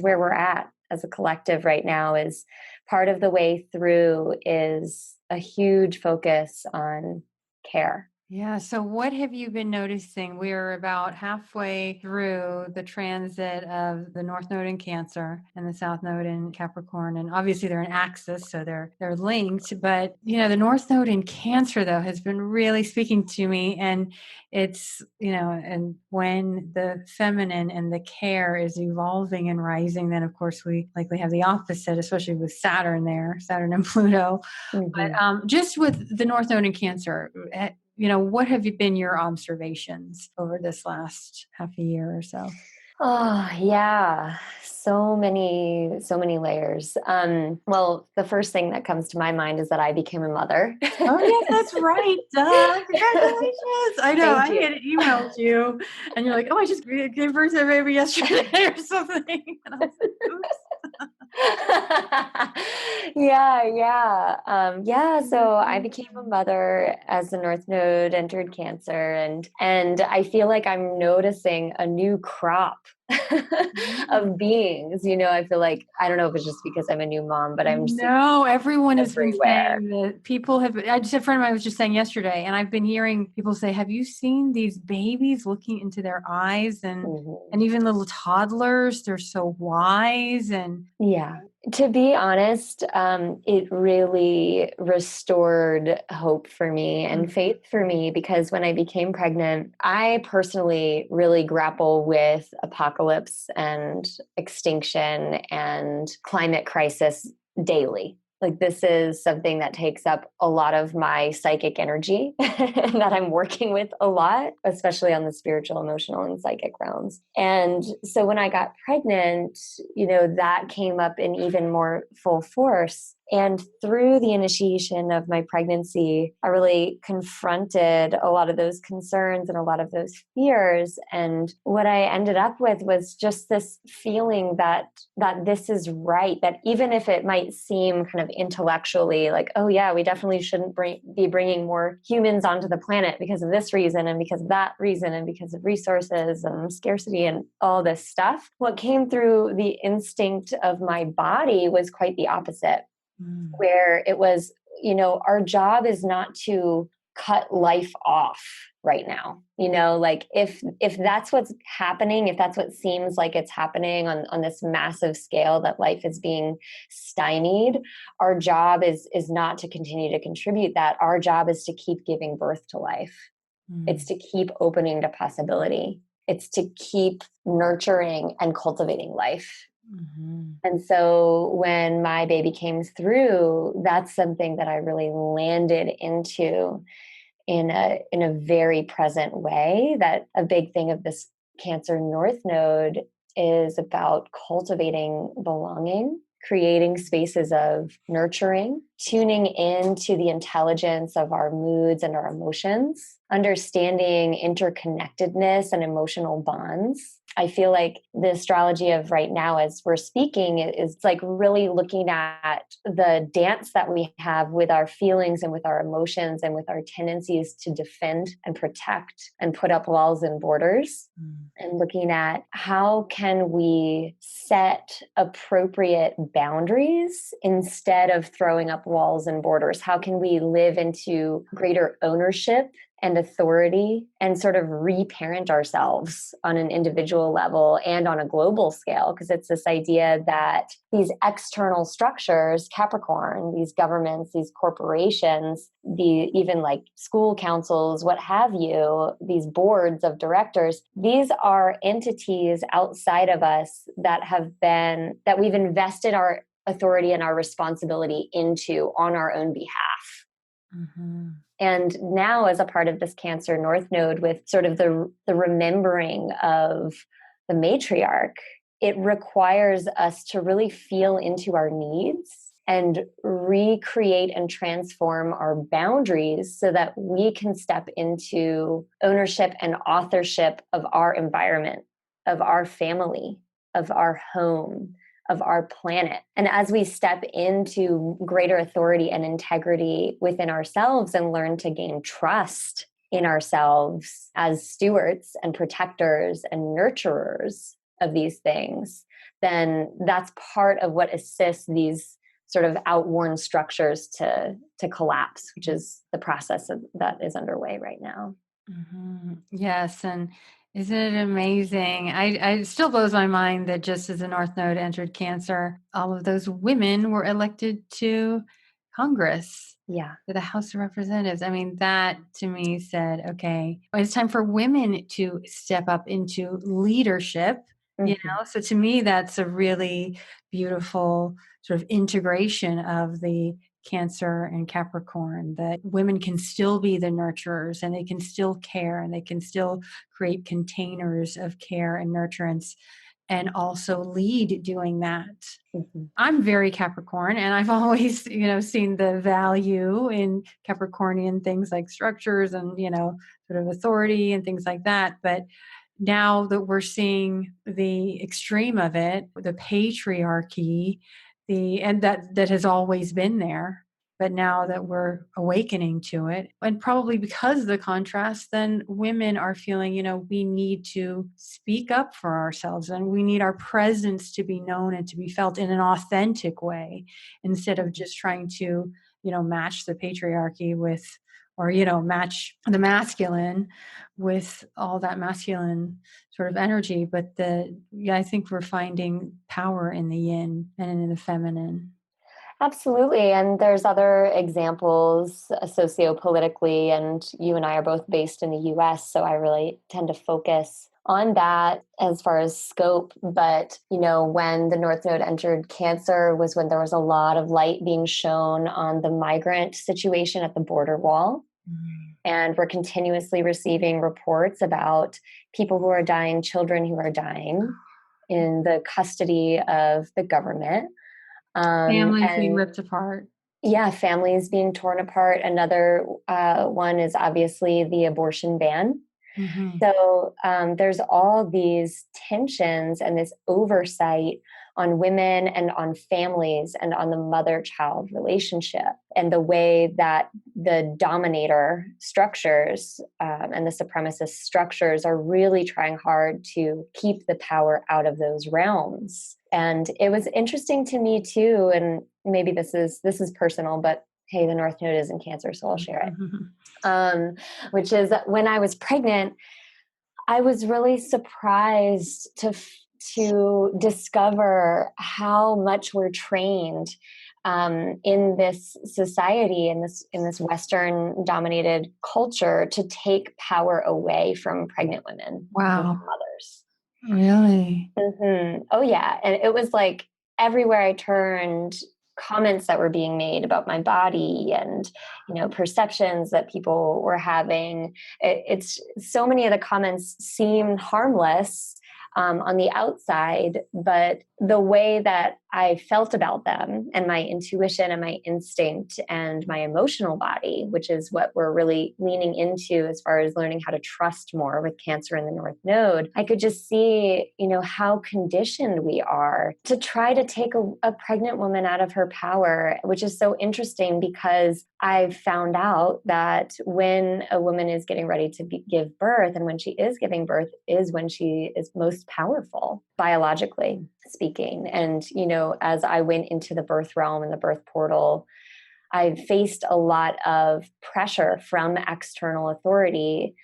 where we're at as a collective right now. Is part of the way through is a huge focus on care. Yeah. So what have you been noticing? We're about halfway through the transit of the North Node in Cancer and the South Node in Capricorn. And obviously they're in axis, so they're linked. But, the North Node in Cancer, though, has been really speaking to me. And it's, and when the feminine and the care is evolving and rising, then of course we likely have the opposite, especially with Saturn there, Saturn and Pluto. Mm-hmm. But just with the North Node in Cancer, what have been your observations over this last half a year or so? Oh, yeah. So many layers. Well, the first thing that comes to my mind is that I became a mother. Oh, yes, that's right. Duh. Congratulations. I know. Thank you. Had emailed you and you're like, oh, I just gave birth to a baby yesterday or something. And I was like, oops. Yeah. So I became a mother as the North Node entered Cancer, and I feel like I'm noticing a new crop of beings. I feel like, I don't know if it's just because I'm a new mom, but I'm seeing Everyone has been everywhere. saying that. People have. A friend of mine was just saying yesterday, and I've been hearing people say, "Have you seen these babies looking into their eyes, and even little toddlers? They're so wise." And yeah, to be honest, it really restored hope for me and faith for me, because when I became pregnant, I personally really grapple with apocalypse and extinction and climate crisis daily. Like, this is something that takes up a lot of my psychic energy that I'm working with a lot, especially on the spiritual, emotional, and psychic realms. And so when I got pregnant, that came up in even more full force. And through the initiation of my pregnancy, I really confronted a lot of those concerns and a lot of those fears. And what I ended up with was just this feeling that this is right, that even if it might seem kind of intellectually like, oh yeah, we definitely shouldn't be bringing more humans onto the planet because of this reason and because of that reason and because of resources and scarcity and all this stuff, what came through the instinct of my body was quite the opposite. Where it was, our job is not to cut life off right now. Like if that's what's happening, if that's what seems like it's happening on this massive scale, that life is being stymied, our job is not to continue to contribute that. Our job is to keep giving birth to life. It's to keep opening to possibility. It's to keep nurturing and cultivating life. Mm-hmm. And so when my baby came through, that's something that I really landed into in a very present way. That a big thing of this Cancer North Node is about cultivating belonging, creating spaces of nurturing, tuning into the intelligence of our moods and our emotions, understanding interconnectedness and emotional bonds. I feel like the astrology of right now, as we're speaking, is like really looking at the dance that we have with our feelings and with our emotions and with our tendencies to defend and protect and put up walls and borders. And looking at how can we set appropriate boundaries instead of throwing up walls and borders? How can we live into greater ownership and authority and sort of reparent ourselves on an individual level and on a global scale? Because it's this idea that these external structures, Capricorn, these governments, these corporations, even like school councils, what have you, these boards of directors, these are entities outside of us that we've invested our authority and our responsibility into on our own behalf. Mm-hmm. And now, as a part of this Cancer North Node, with sort of the remembering of the matriarch, it requires us to really feel into our needs and recreate and transform our boundaries so that we can step into ownership and authorship of our environment, of our family, of our home, of our planet. And as we step into greater authority and integrity within ourselves and learn to gain trust in ourselves as stewards and protectors and nurturers of these things, then that's part of what assists these sort of outworn structures to collapse, which is the process that is underway right now. Mm-hmm. Yes. And isn't it amazing? It still blows my mind that just as the North Node entered Cancer, all of those women were elected to Congress, Yeah. to the House of Representatives. I mean, that to me said, okay, it's time for women to step up into leadership. Mm-hmm. So to me, that's a really beautiful sort of integration of the Cancer and Capricorn, that women can still be the nurturers and they can still care and they can still create containers of care and nurturance and also lead doing that. Mm-hmm. I'm very Capricorn, and I've always, seen the value in Capricornian things like structures and, sort of authority and things like that. But now that we're seeing the extreme of it, the patriarchy, and that has always been there, but now that we're awakening to it, and probably because of the contrast, then women are feeling, we need to speak up for ourselves and we need our presence to be known and to be felt in an authentic way instead of just trying to, match the patriarchy with, or, match the masculine with all that masculine sort of energy. But I think we're finding power in the yin and in the feminine. Absolutely. And there's other examples sociopolitically, and you and I are both based in the US, so I really tend to focus on that as far as scope. But, when the North Node entered Cancer was when there was a lot of light being shown on the migrant situation at the border wall. Mm. And we're continuously receiving reports about people who are dying, children who are dying in the custody of the government. Families being And ripped apart. yeah, families being torn apart. Another one is obviously the abortion ban. Mm-hmm. So there's all these tensions and this oversight on women and on families and on the mother-child relationship, and the way that the dominator structures and the supremacist structures are really trying hard to keep the power out of those realms. And it was interesting to me too, and maybe this is personal, but hey, the North Node is in Cancer, so I'll share it. Which is that when I was pregnant, I was really surprised to discover how much we're trained in this society, in this Western dominated culture, to take power away from pregnant women and Wow. from mothers. Really? Oh yeah. And it was like everywhere I turned, comments that were being made about my body and, perceptions that people were having. It's so many of the comments seem harmless on the outside, but the way that I felt about them and my intuition and my instinct and my emotional body, which is what we're really leaning into as far as learning how to trust more with Cancer in the North Node, I could just see, how conditioned we are to try to take a pregnant woman out of her power, which is so interesting because I've found out that when a woman is getting ready to give birth and when she is giving birth is when she is most powerful, biologically speaking. And, as I went into the birth realm and the birth portal, I faced a lot of pressure from external authority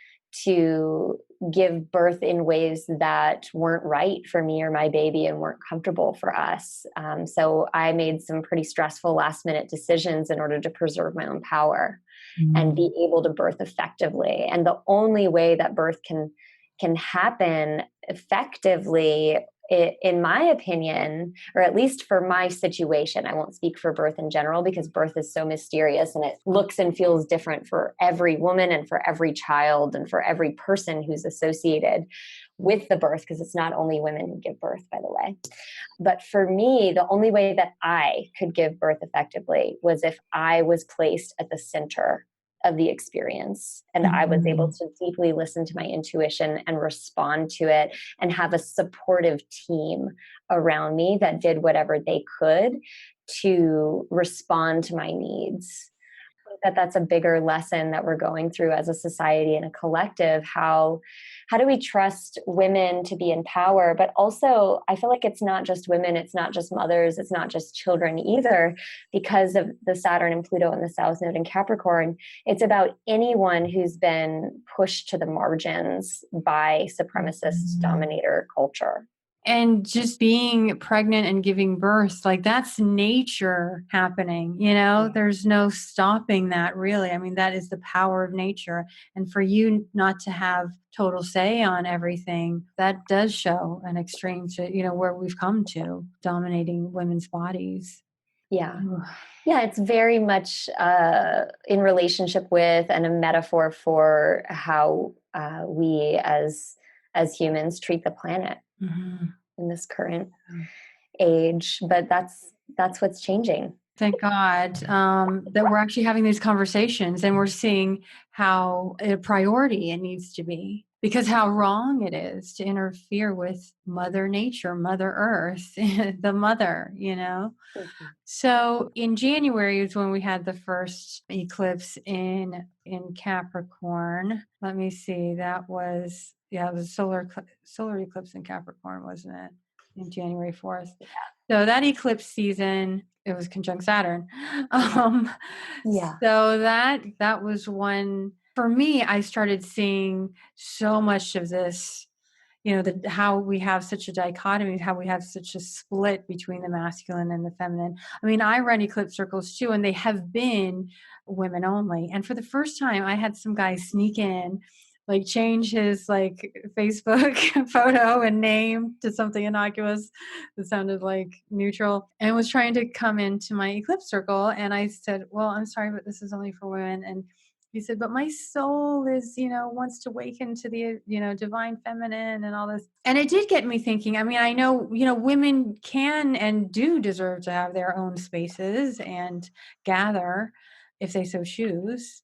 to give birth in ways that weren't right for me or my baby and weren't comfortable for us. So I made some pretty stressful last minute decisions in order to preserve my own power and be able to birth effectively. And the only way that birth can happen effectively, in my opinion, or at least for my situation, I won't speak for birth in general because birth is so mysterious and it looks and feels different for every woman and for every child and for every person who's associated with the birth, because it's not only women who give birth, by the way. But for me, the only way that I could give birth effectively was if I was placed at the center of the experience. And I was able to deeply listen to my intuition and respond to it and have a supportive team around me that did whatever they could to respond to my needs. I think that's a bigger lesson that we're going through as a society and a collective. How do we trust women to be in power? But also, I feel like it's not just women, it's not just mothers, it's not just children either, because of the Saturn and Pluto and the South Node in Capricorn. It's about anyone who's been pushed to the margins by supremacist dominator culture. And just being pregnant and giving birth, like that's nature happening, there's no stopping that really. I mean, that is the power of nature. And for you not to have total say on everything, that does show an extreme to, where we've come to dominating women's bodies. Yeah. Yeah, it's very much in relationship with and a metaphor for how we as humans treat the planet in this current age. But that's what's changing. Thank God that we're actually having these conversations and we're seeing how a priority it needs to be, because how wrong it is to interfere with Mother Nature, Mother Earth, the mother, So in January is when we had the first eclipse in Capricorn. Let me see. That was, it was a solar eclipse in Capricorn, wasn't it? In January 4th. Yeah. So that eclipse season, it was conjunct Saturn. So that was one for me. I started seeing so much of this, how we have such a dichotomy, how we have such a split between the masculine and the feminine. I mean, I run eclipse circles too, and they have been women only. And for the first time, I had some guy sneak in, like change his like Facebook photo and name to something innocuous that sounded like neutral, and was trying to come into my eclipse circle. And I said, well, I'm sorry, but this is only for women. And he said, but my soul is, wants to awaken to the, divine feminine and all this. And it did get me thinking. I mean, I know, women can and do deserve to have their own spaces and gather if they so choose.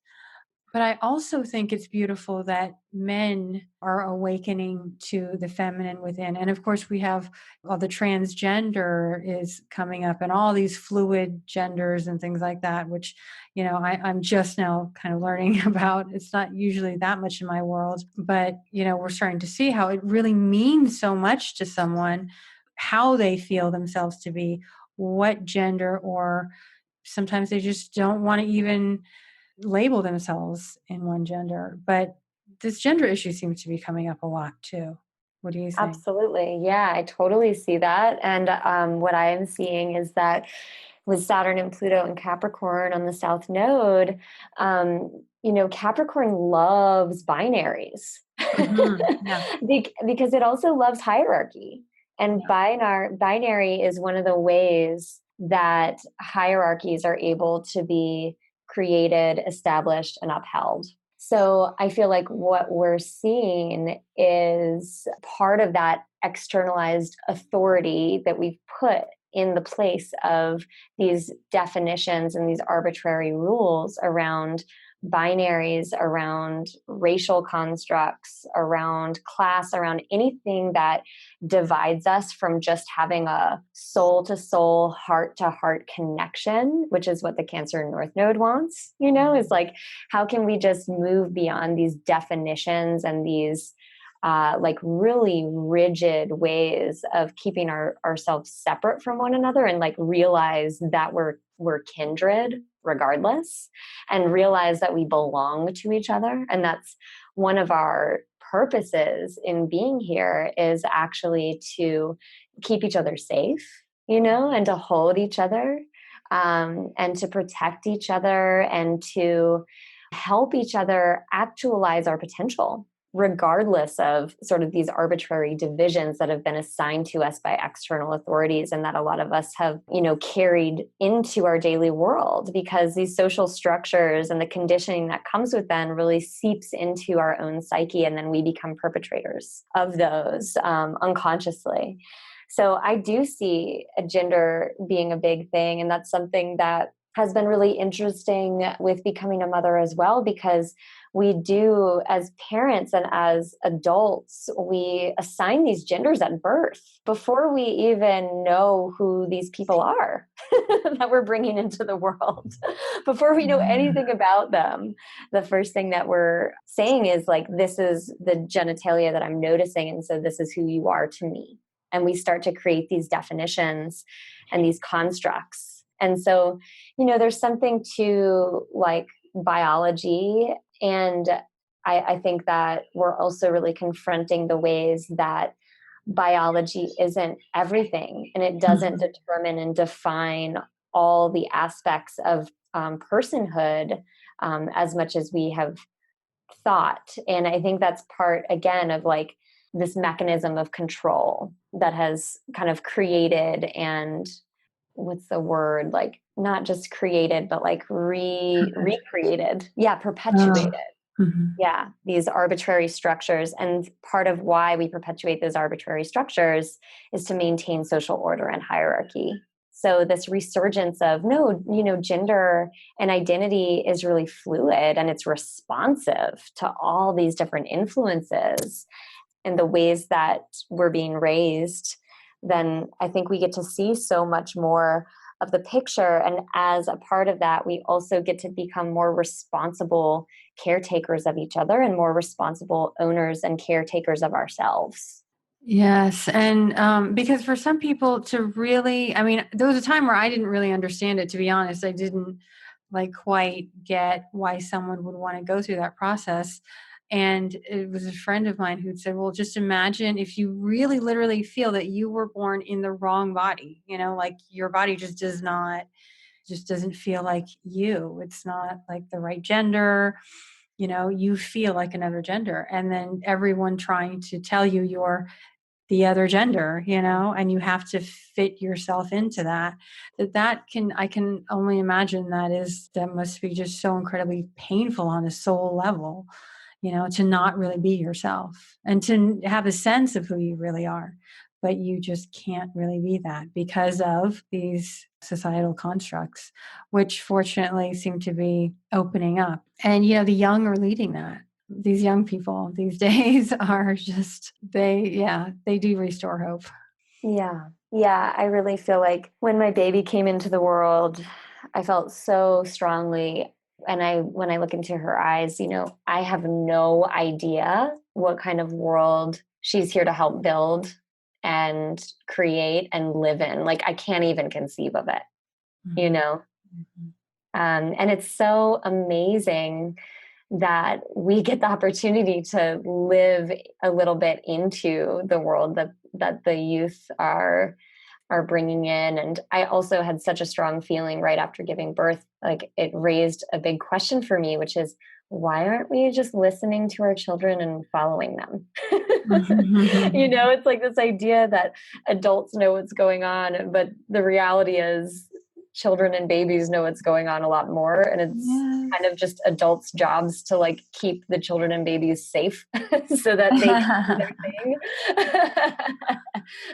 But I also think it's beautiful that men are awakening to the feminine within. And of course, we have all the transgender is coming up and all these fluid genders and things like that, which, I'm just now kind of learning about. It's not usually that much in my world, but, we're starting to see how it really means so much to someone, how they feel themselves to be, what gender, or sometimes they just don't want to even label themselves in one gender. But this gender issue seems to be coming up a lot too. What do you think? Absolutely. Yeah, I totally see that. And what I am seeing is that with Saturn and Pluto and Capricorn on the South Node, Capricorn loves binaries Yeah. because it also loves hierarchy. And Yeah. binary is one of the ways that hierarchies are able to be created, established, and upheld. So I feel like what we're seeing is part of that externalized authority that we've put in the place of these definitions and these arbitrary rules around binaries, around racial constructs, around class, around anything that divides us from just having a soul to soul, heart to heart connection, which is what the Cancer North Node wants, is like, how can we just move beyond these definitions and these like really rigid ways of keeping ourselves separate from one another, and like realize that we're kindred regardless, and realize that we belong to each other. And that's one of our purposes in being here, is actually to keep each other safe, and to hold each other, and to protect each other, and to help each other actualize our potential, regardless of sort of these arbitrary divisions that have been assigned to us by external authorities, and that a lot of us have, carried into our daily world, because these social structures and the conditioning that comes with them really seeps into our own psyche, and then we become perpetrators of those unconsciously. So I do see a gender being a big thing, and that's something that has been really interesting with becoming a mother as well, because we do, as parents and as adults, we assign these genders at birth before we even know who these people are that we're bringing into the world. Before we know anything about them, the first thing that we're saying is like, this is the genitalia that I'm noticing, and so this is who you are to me. And we start to create these definitions and these constructs. And so, there's something to like biology. And I think that we're also really confronting the ways that biology isn't everything, and it doesn't determine and define all the aspects of personhood as much as we have thought. And I think that's part, again, of like this mechanism of control that has kind of created, and what's the word, like not just created, but like recreated. Yeah, perpetuated. Yeah, these arbitrary structures. And part of why we perpetuate those arbitrary structures is to maintain social order and hierarchy. So this resurgence of no, gender and identity is really fluid, and it's responsive to all these different influences and the ways that we're being raised. Then I think we get to see so much more of the picture. And as a part of that, we also get to become more responsible caretakers of each other, and more responsible owners and caretakers of ourselves. Yes. And because for some people to really, I mean, there was a time where I didn't really understand it, to be honest. I didn't like quite get why someone would want to go through that process. And it was a friend of mine who'd said, well, just imagine if you really literally feel that you were born in the wrong body, like your body just doesn't feel like you. It's not like the right gender. You feel like another gender. And then everyone trying to tell you you're the other gender, and you have to fit yourself into I can only imagine that must be just so incredibly painful on a soul level, to not really be yourself and to have a sense of who you really are. But you just can't really be that because of these societal constructs, which fortunately seem to be opening up. And, the young are leading that. These young people these days are just, they do restore hope. Yeah. Yeah. I really feel like when my baby came into the world, I felt so strongly. And when I look into her eyes, I have no idea what kind of world she's here to help build and create and live in. Like, I can't even conceive of it, you know? And it's so amazing that we get the opportunity to live a little bit into the world that the youth are are bringing in. And I also had such a strong feeling right after giving birth, like it raised a big question for me, which is, why aren't we just listening to our children and following them? It's like this idea that adults know what's going on, but the reality is children and babies know what's going on a lot more. And it's kind of just adults' jobs to like keep the children and babies safe so that they can do their thing.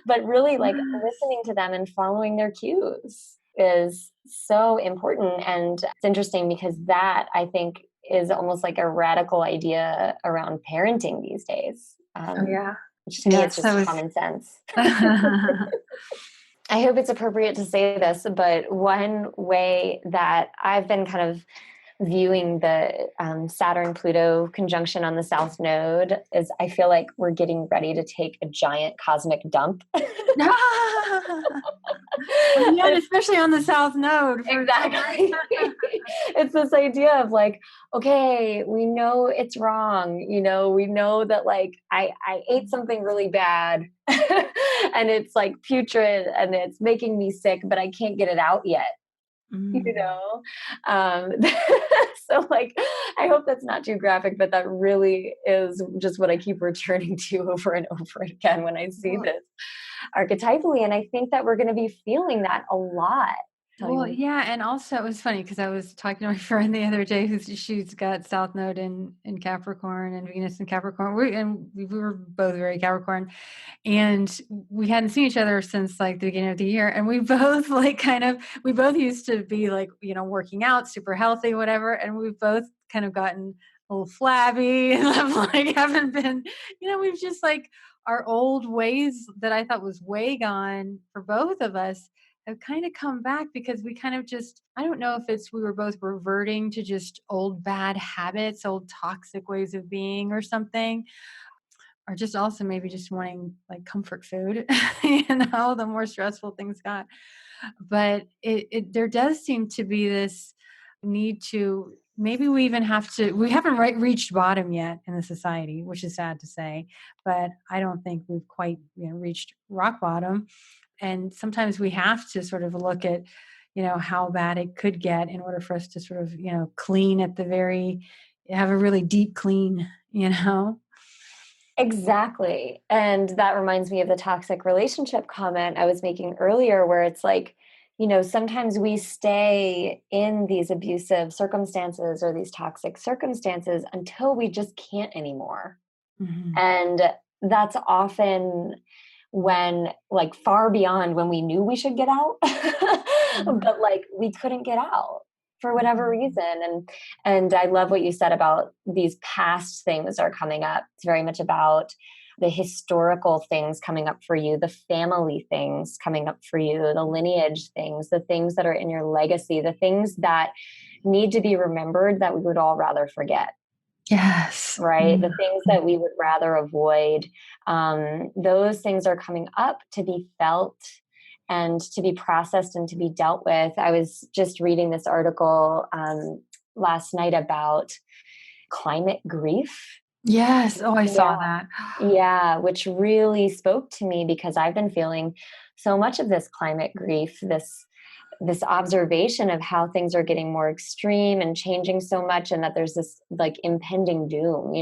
But really like listening to them and following their cues is so important. And it's interesting because that, I think, is almost like a radical idea around parenting these days. Which to me, it's just common sense. I hope it's appropriate to say this, but one way that I've been kind of viewing the Saturn-Pluto conjunction on the South Node is I feel like we're getting ready to take a giant cosmic dump. Yeah, especially on the South Node. Exactly. It's this idea of like, okay, we know it's wrong. We know that like I ate something really bad and it's like putrid and it's making me sick, but I can't get it out yet. So like I hope that's not too graphic, but that really is just what I keep returning to over and over again when I see this archetypally. And I think that we're going to be feeling that a lot. Well, yeah, and also it was funny because I was talking to my friend the other day she's got South Node in Capricorn and Venus in Capricorn. We were both very Capricorn, and we hadn't seen each other since like the beginning of the year. And we both we both used to be like, working out, super healthy, whatever. And we've both kind of gotten a little flabby and haven't been, we've just like our old ways that I thought was way gone for both of us have kind of come back because we kind of just, I don't know if we were both reverting to just old bad habits, old toxic ways of being or something, or just also maybe just wanting like comfort food, the more stressful things got. But there does seem to be this need to, maybe we haven't reached bottom yet in the society, which is sad to say, but I don't think we've quite reached rock bottom. And sometimes we have to sort of look at, how bad it could get in order for us to sort of, clean have a really deep clean, Exactly. And that reminds me of the toxic relationship comment I was making earlier, where it's like, sometimes we stay in these abusive circumstances or these toxic circumstances until we just can't anymore. Mm-hmm. And that's often when like far beyond when we knew we should get out, but like we couldn't get out for whatever reason. And I love what you said about these past things are coming up. It's very much about the historical things coming up for you, the family things coming up for you, the lineage things, the things that are in your legacy, the things that need to be remembered that we would all rather forget. Yes. Right. The things that we would rather avoid. Those things are coming up to be felt and to be processed and to be dealt with. I was just reading this article last night about climate grief. Yes. Oh, I saw that. Yeah, which really spoke to me because I've been feeling so much of this climate grief, this observation of how things are getting more extreme and changing so much, and that there's this like impending doom,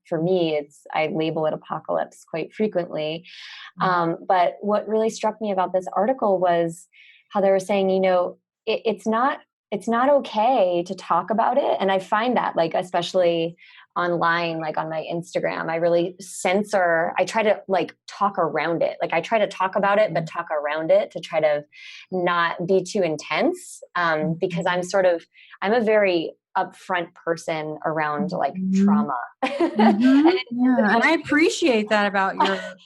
for me, I label it apocalypse quite frequently. But what really struck me about this article was how they were saying, it's not okay to talk about it. And I find that like, especially online, like on my Instagram, I really I try to like talk around it. Like I try to talk about it, but talk around it to try to not be too intense. Because I'm a very upfront person around like trauma. And I appreciate that about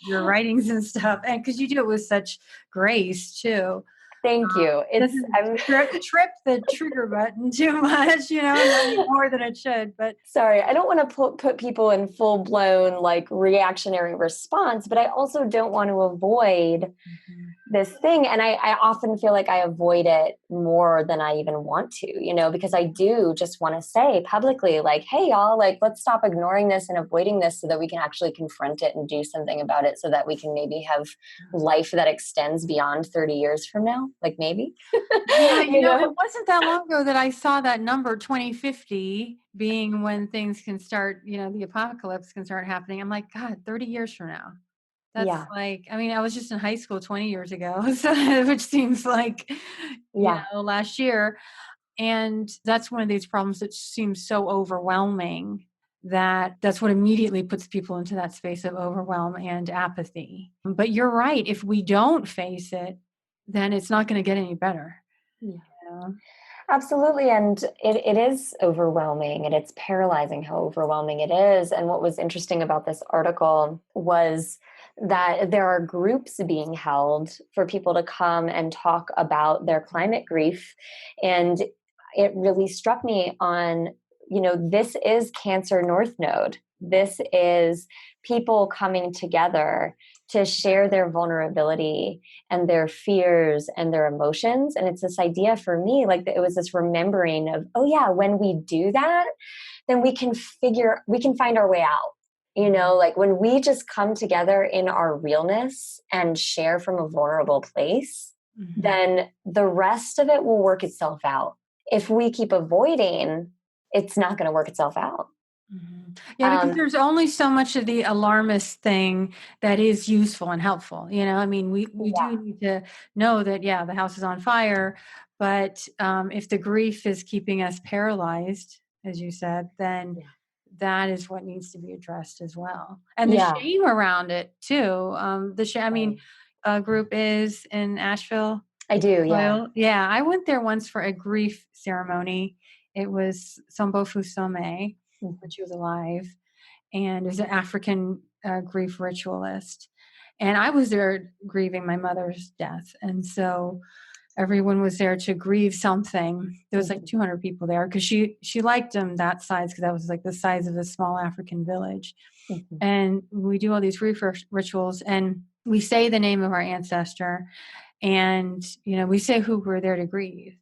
your writings and stuff. And cause you do it with such grace too. Thank you. I'm trip the trigger button too much, more than it should. But sorry, I don't want to put people in full blown like reactionary response, but I also don't want to avoid this thing. And I often feel like I avoid it more than I even want to, because I do just want to say publicly, like, hey, y'all, like, let's stop ignoring this and avoiding this so that we can actually confront it and do something about it so that we can maybe have life that extends beyond 30 years from now. Like maybe, Yeah, it wasn't that long ago that I saw that number 2050 being when things can start, the apocalypse can start happening. I'm like, God, 30 years from now. That's Yeah. like, I mean, I was just in high school 20 years ago, which seems like, Yeah. last year. And that's one of these problems that seems so overwhelming that's what immediately puts people into that space of overwhelm and apathy. But you're right. If we don't face it, then it's not going to get any better. Yeah. Yeah. Absolutely. And it is overwhelming and it's paralyzing how overwhelming it is. And what was interesting about this article was that there are groups being held for people to come and talk about their climate grief. And it really struck me on, this is Cancer North Node. This is people coming together to share their vulnerability and their fears and their emotions. And it's this idea for me, like it was this remembering of, oh yeah, when we do that, then we can find our way out. Like when we just come together in our realness and share from a vulnerable place, then the rest of it will work itself out. If we keep avoiding, it's not going to work itself out. Yeah, because there's only so much of the alarmist thing that is useful and helpful. I mean, we do need to know that, the house is on fire, but if the grief is keeping us paralyzed, as you said, then that is what needs to be addressed as well. And the shame around it too. I mean, a group is in Asheville. I do, yeah. Well, yeah, I went there once for a grief ceremony. It was Sombofu Some, when she was alive, and is an African grief ritualist. And I was there grieving my mother's death. And so everyone was there to grieve something. There was like 200 people there because she liked them that size, because that was like the size of a small African village. And we do all these grief rituals, and we say the name of our ancestor, and we say who we're there to grieve.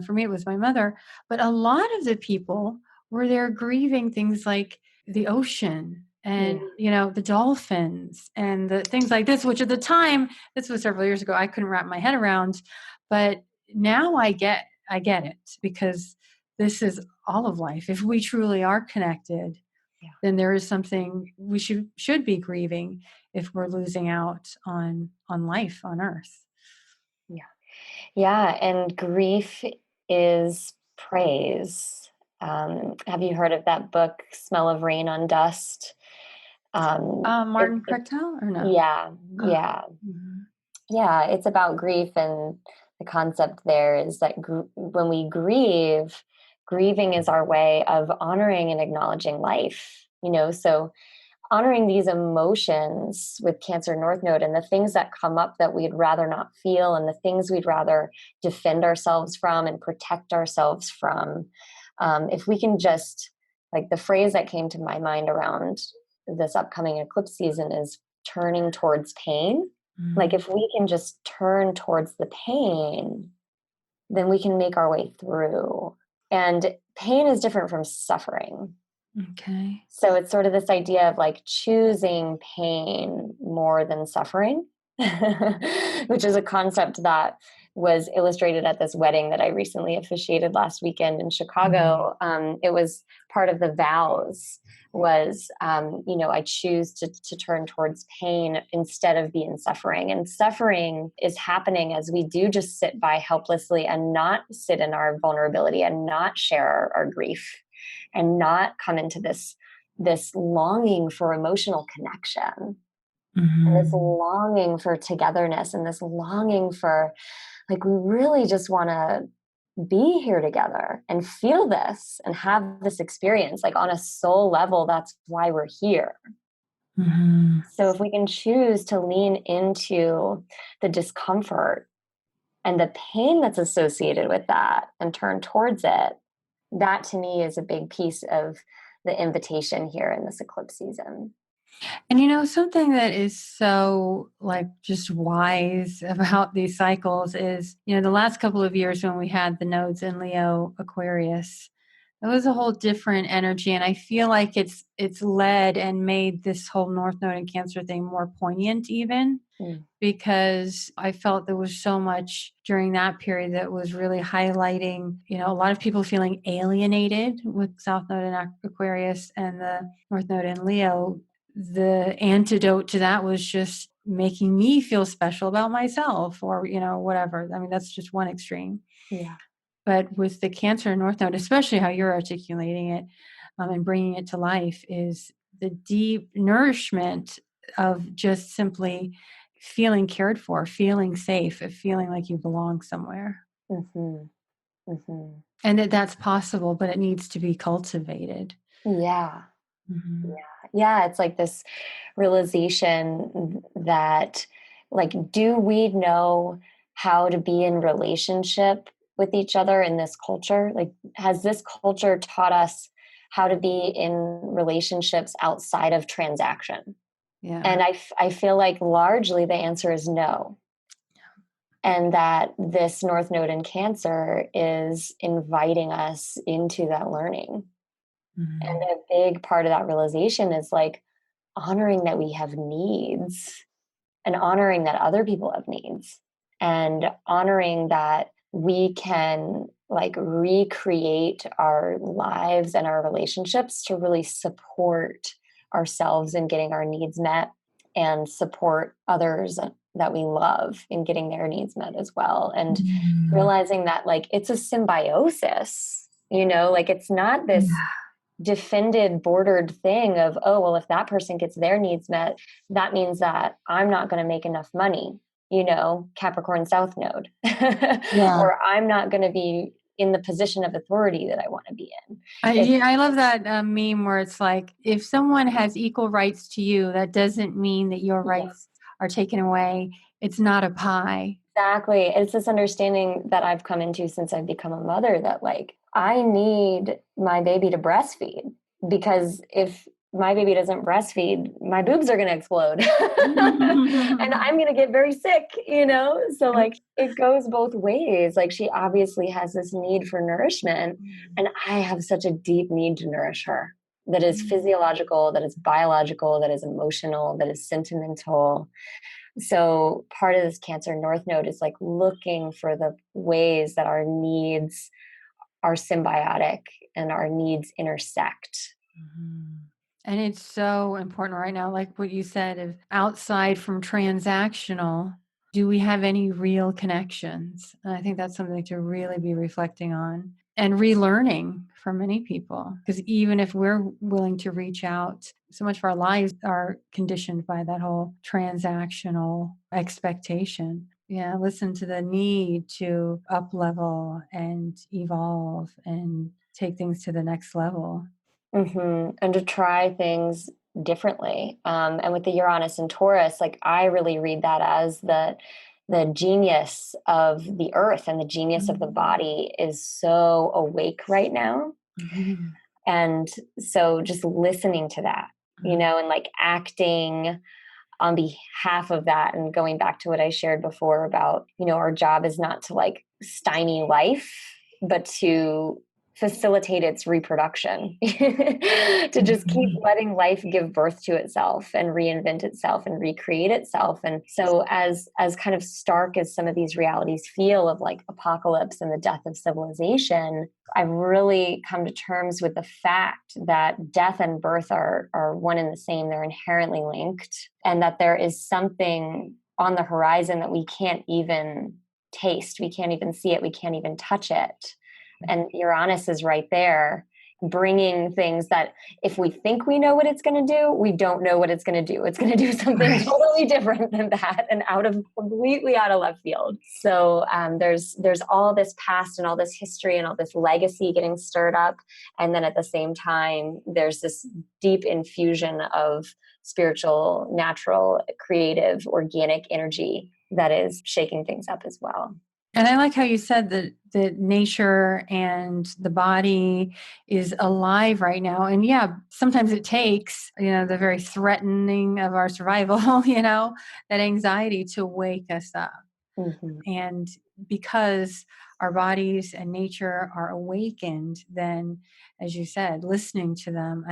For me it was my mother, but a lot of the people were there grieving things like the ocean and the dolphins and the things like this, which at the time, this was several years ago, I couldn't wrap my head around. But now I get it, because this is all of life. If we truly are connected, then there is something we should be grieving if we're losing out on life on earth. Yeah, and grief is praise. Have you heard of that book, Smell of Rain on Dust? Martin Cartel, or no? Yeah. Yeah, it's about grief, and the concept there is that when we grieve, grieving is our way of honoring and acknowledging life. So honoring these emotions with Cancer North Node and the things that come up that we'd rather not feel and the things we'd rather defend ourselves from and protect ourselves from. If we can just, like, the phrase that came to my mind around this upcoming eclipse season is turning towards pain. Like if we can just turn towards the pain, then we can make our way through. And pain is different from suffering. Okay. So it's sort of this idea of like choosing pain more than suffering, which is a concept that was illustrated at this wedding that I recently officiated last weekend in Chicago. It was part of the vows was, I choose to turn towards pain instead of being suffering. And suffering is happening as we do just sit by helplessly and not sit in our vulnerability and not share our grief and not come into this longing for emotional connection and this longing for togetherness and this longing for, like, we really just want to be here together and feel this and have this experience, like on a soul level. That's why we're here. So if we can choose to lean into the discomfort and the pain that's associated with that and turn towards it, that to me is a big piece of the invitation here in this eclipse season. And something that is so like just wise about these cycles is, the last couple of years when we had the nodes in Leo Aquarius, it was a whole different energy. And I feel like it's led and made this whole North Node and Cancer thing more poignant even. Because I felt there was so much during that period that was really highlighting, a lot of people feeling alienated with South Node in Aquarius and the North Node in Leo. The antidote to that was just making me feel special about myself or, whatever. I mean, that's just one extreme. Yeah. But with the Cancer and North Node, especially how you're articulating it and bringing it to life, is the deep nourishment of just simply feeling cared for, feeling safe, of feeling like you belong somewhere. Mm-hmm. Mm-hmm. And that's possible, but it needs to be cultivated. Yeah. Mm-hmm. Yeah. It's like this realization that, like, do we know how to be in relationship with each other in this culture? Like, has this culture taught us how to be in relationships outside of transaction? Yeah. And I feel like largely the answer is no. And that this North Node in Cancer is inviting us into that learning. Mm-hmm. And a big part of that realization is like honoring that we have needs and honoring that other people have needs and honoring that we can like recreate our lives and our relationships to really support ourselves in getting our needs met and support others that we love in getting their needs met as well. And realizing that like it's a symbiosis, like it's not this defended, bordered thing of, oh, well, if that person gets their needs met, that means that I'm not going to make enough money, Capricorn South Node, Yeah. or I'm not going to be in the position of authority that I want to be in. I love that meme where it's like, if someone has equal rights to you, that doesn't mean that your rights are taken away. It's not a pie. Exactly. It's this understanding that I've come into since I've become a mother that like I need my baby to breastfeed, because if my baby doesn't breastfeed, my boobs are going to explode and I'm going to get very sick, So like it goes both ways. Like she obviously has this need for nourishment and I have such a deep need to nourish her that is physiological, that is biological, that is emotional, that is sentimental. So part of this Cancer North Node is like looking for the ways that our needs are symbiotic and our needs intersect. And it's so important right now, like what you said, of outside from transactional, do we have any real connections? And I think that's something to really be reflecting on and relearning for many people. Because even if we're willing to reach out, so much of our lives are conditioned by that whole transactional expectation. Yeah, listen to the need to up level and evolve and take things to the next level. Mm-hmm. And to try things differently. And with the Uranus and Taurus, like I really read that as the genius of the earth and the genius of the body is so awake right now. And so just listening to that, and like acting on behalf of that, and going back to what I shared before about, our job is not to like stymie life, but to facilitate its reproduction, to just keep letting life give birth to itself and reinvent itself and recreate itself. And so as kind of stark as some of these realities feel of like apocalypse and the death of civilization, I've really come to terms with the fact that death and birth are one and the same. They're inherently linked, and that there is something on the horizon that we can't even taste. We can't even see it. We can't even touch it. And Uranus is right there, bringing things that if we think we know what it's going to do, we don't know what it's going to do. It's going to do something totally different than that and completely out of left field. So there's all this past and all this history and all this legacy getting stirred up. And then at the same time, there's this deep infusion of spiritual, natural, creative, organic energy that is shaking things up as well. And I like how you said that nature and the body is alive right now. And yeah, sometimes it takes, the very threatening of our survival, that anxiety to wake us up. Mm-hmm. And because our bodies and nature are awakened, then, as you said, listening to them,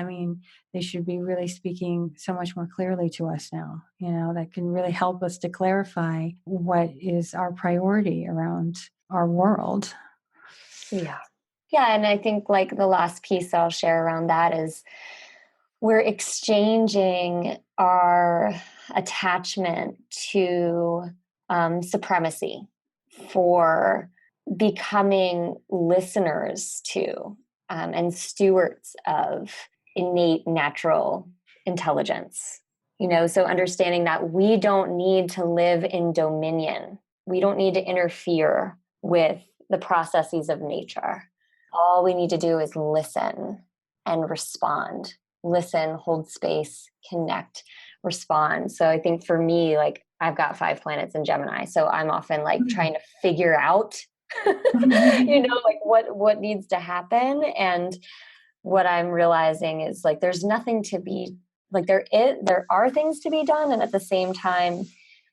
they should be really speaking so much more clearly to us now, that can really help us to clarify what is our priority around our world. Yeah. Yeah. And I think like the last piece I'll share around that is we're exchanging our attachment to supremacy for becoming listeners to and stewards of innate natural intelligence. So understanding that we don't need to live in dominion, we don't need to interfere with the processes of nature. All we need to do is listen and respond. Listen, hold space, connect, respond. So I think for me, like I've got 5 planets in Gemini. So I'm often like trying to figure out, like what needs to happen. And what I'm realizing is like there's nothing to be like there are things to be done. And at the same time,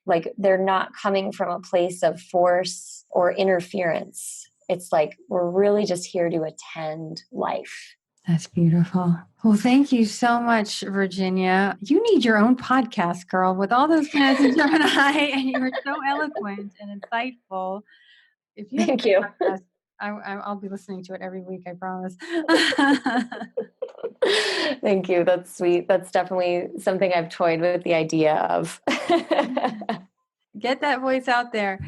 like they're not coming from a place of force or interference. It's like we're really just here to attend life. That's beautiful. Well, thank you so much, Virginia. You need your own podcast, girl, with all those planets in Gemini, and you were so eloquent and insightful. If you have Thank a you. podcast, I'll be listening to it every week, I promise. Thank you. That's sweet. That's definitely something I've toyed with the idea of. Get that voice out there.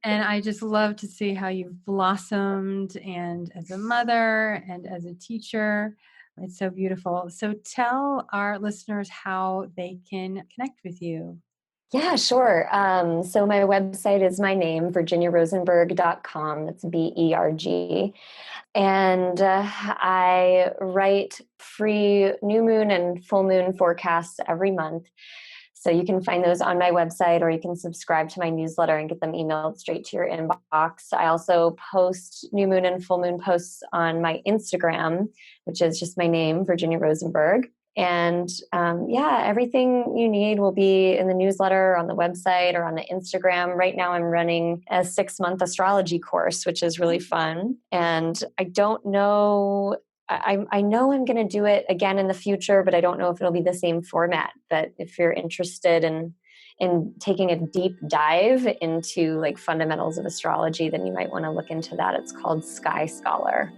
And I just love to see how you've blossomed, and as a mother and as a teacher. It's so beautiful. So tell our listeners how they can connect with you. Yeah, sure. So my website is my name, virginiarosenberg.com. That's BERG. And I write free new moon and full moon forecasts every month. So you can find those on my website, or you can subscribe to my newsletter and get them emailed straight to your inbox. I also post new moon and full moon posts on my Instagram, which is just my name, Virginia Rosenberg. And everything you need will be in the newsletter, on the website, or on the Instagram. Right now I'm running a 6-month astrology course, which is really fun. And I don't know, I know I'm going to do it again in the future, but I don't know if it'll be the same format. But if you're interested in taking a deep dive into like fundamentals of astrology, then you might want to look into that. It's called Sky Scholar,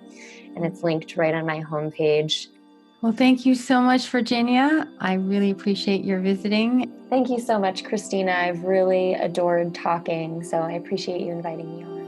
and it's linked right on my homepage. Well, thank you so much, Virginia. I really appreciate your visiting. Thank you so much, Christina. I've really adored talking, so I appreciate you inviting me on.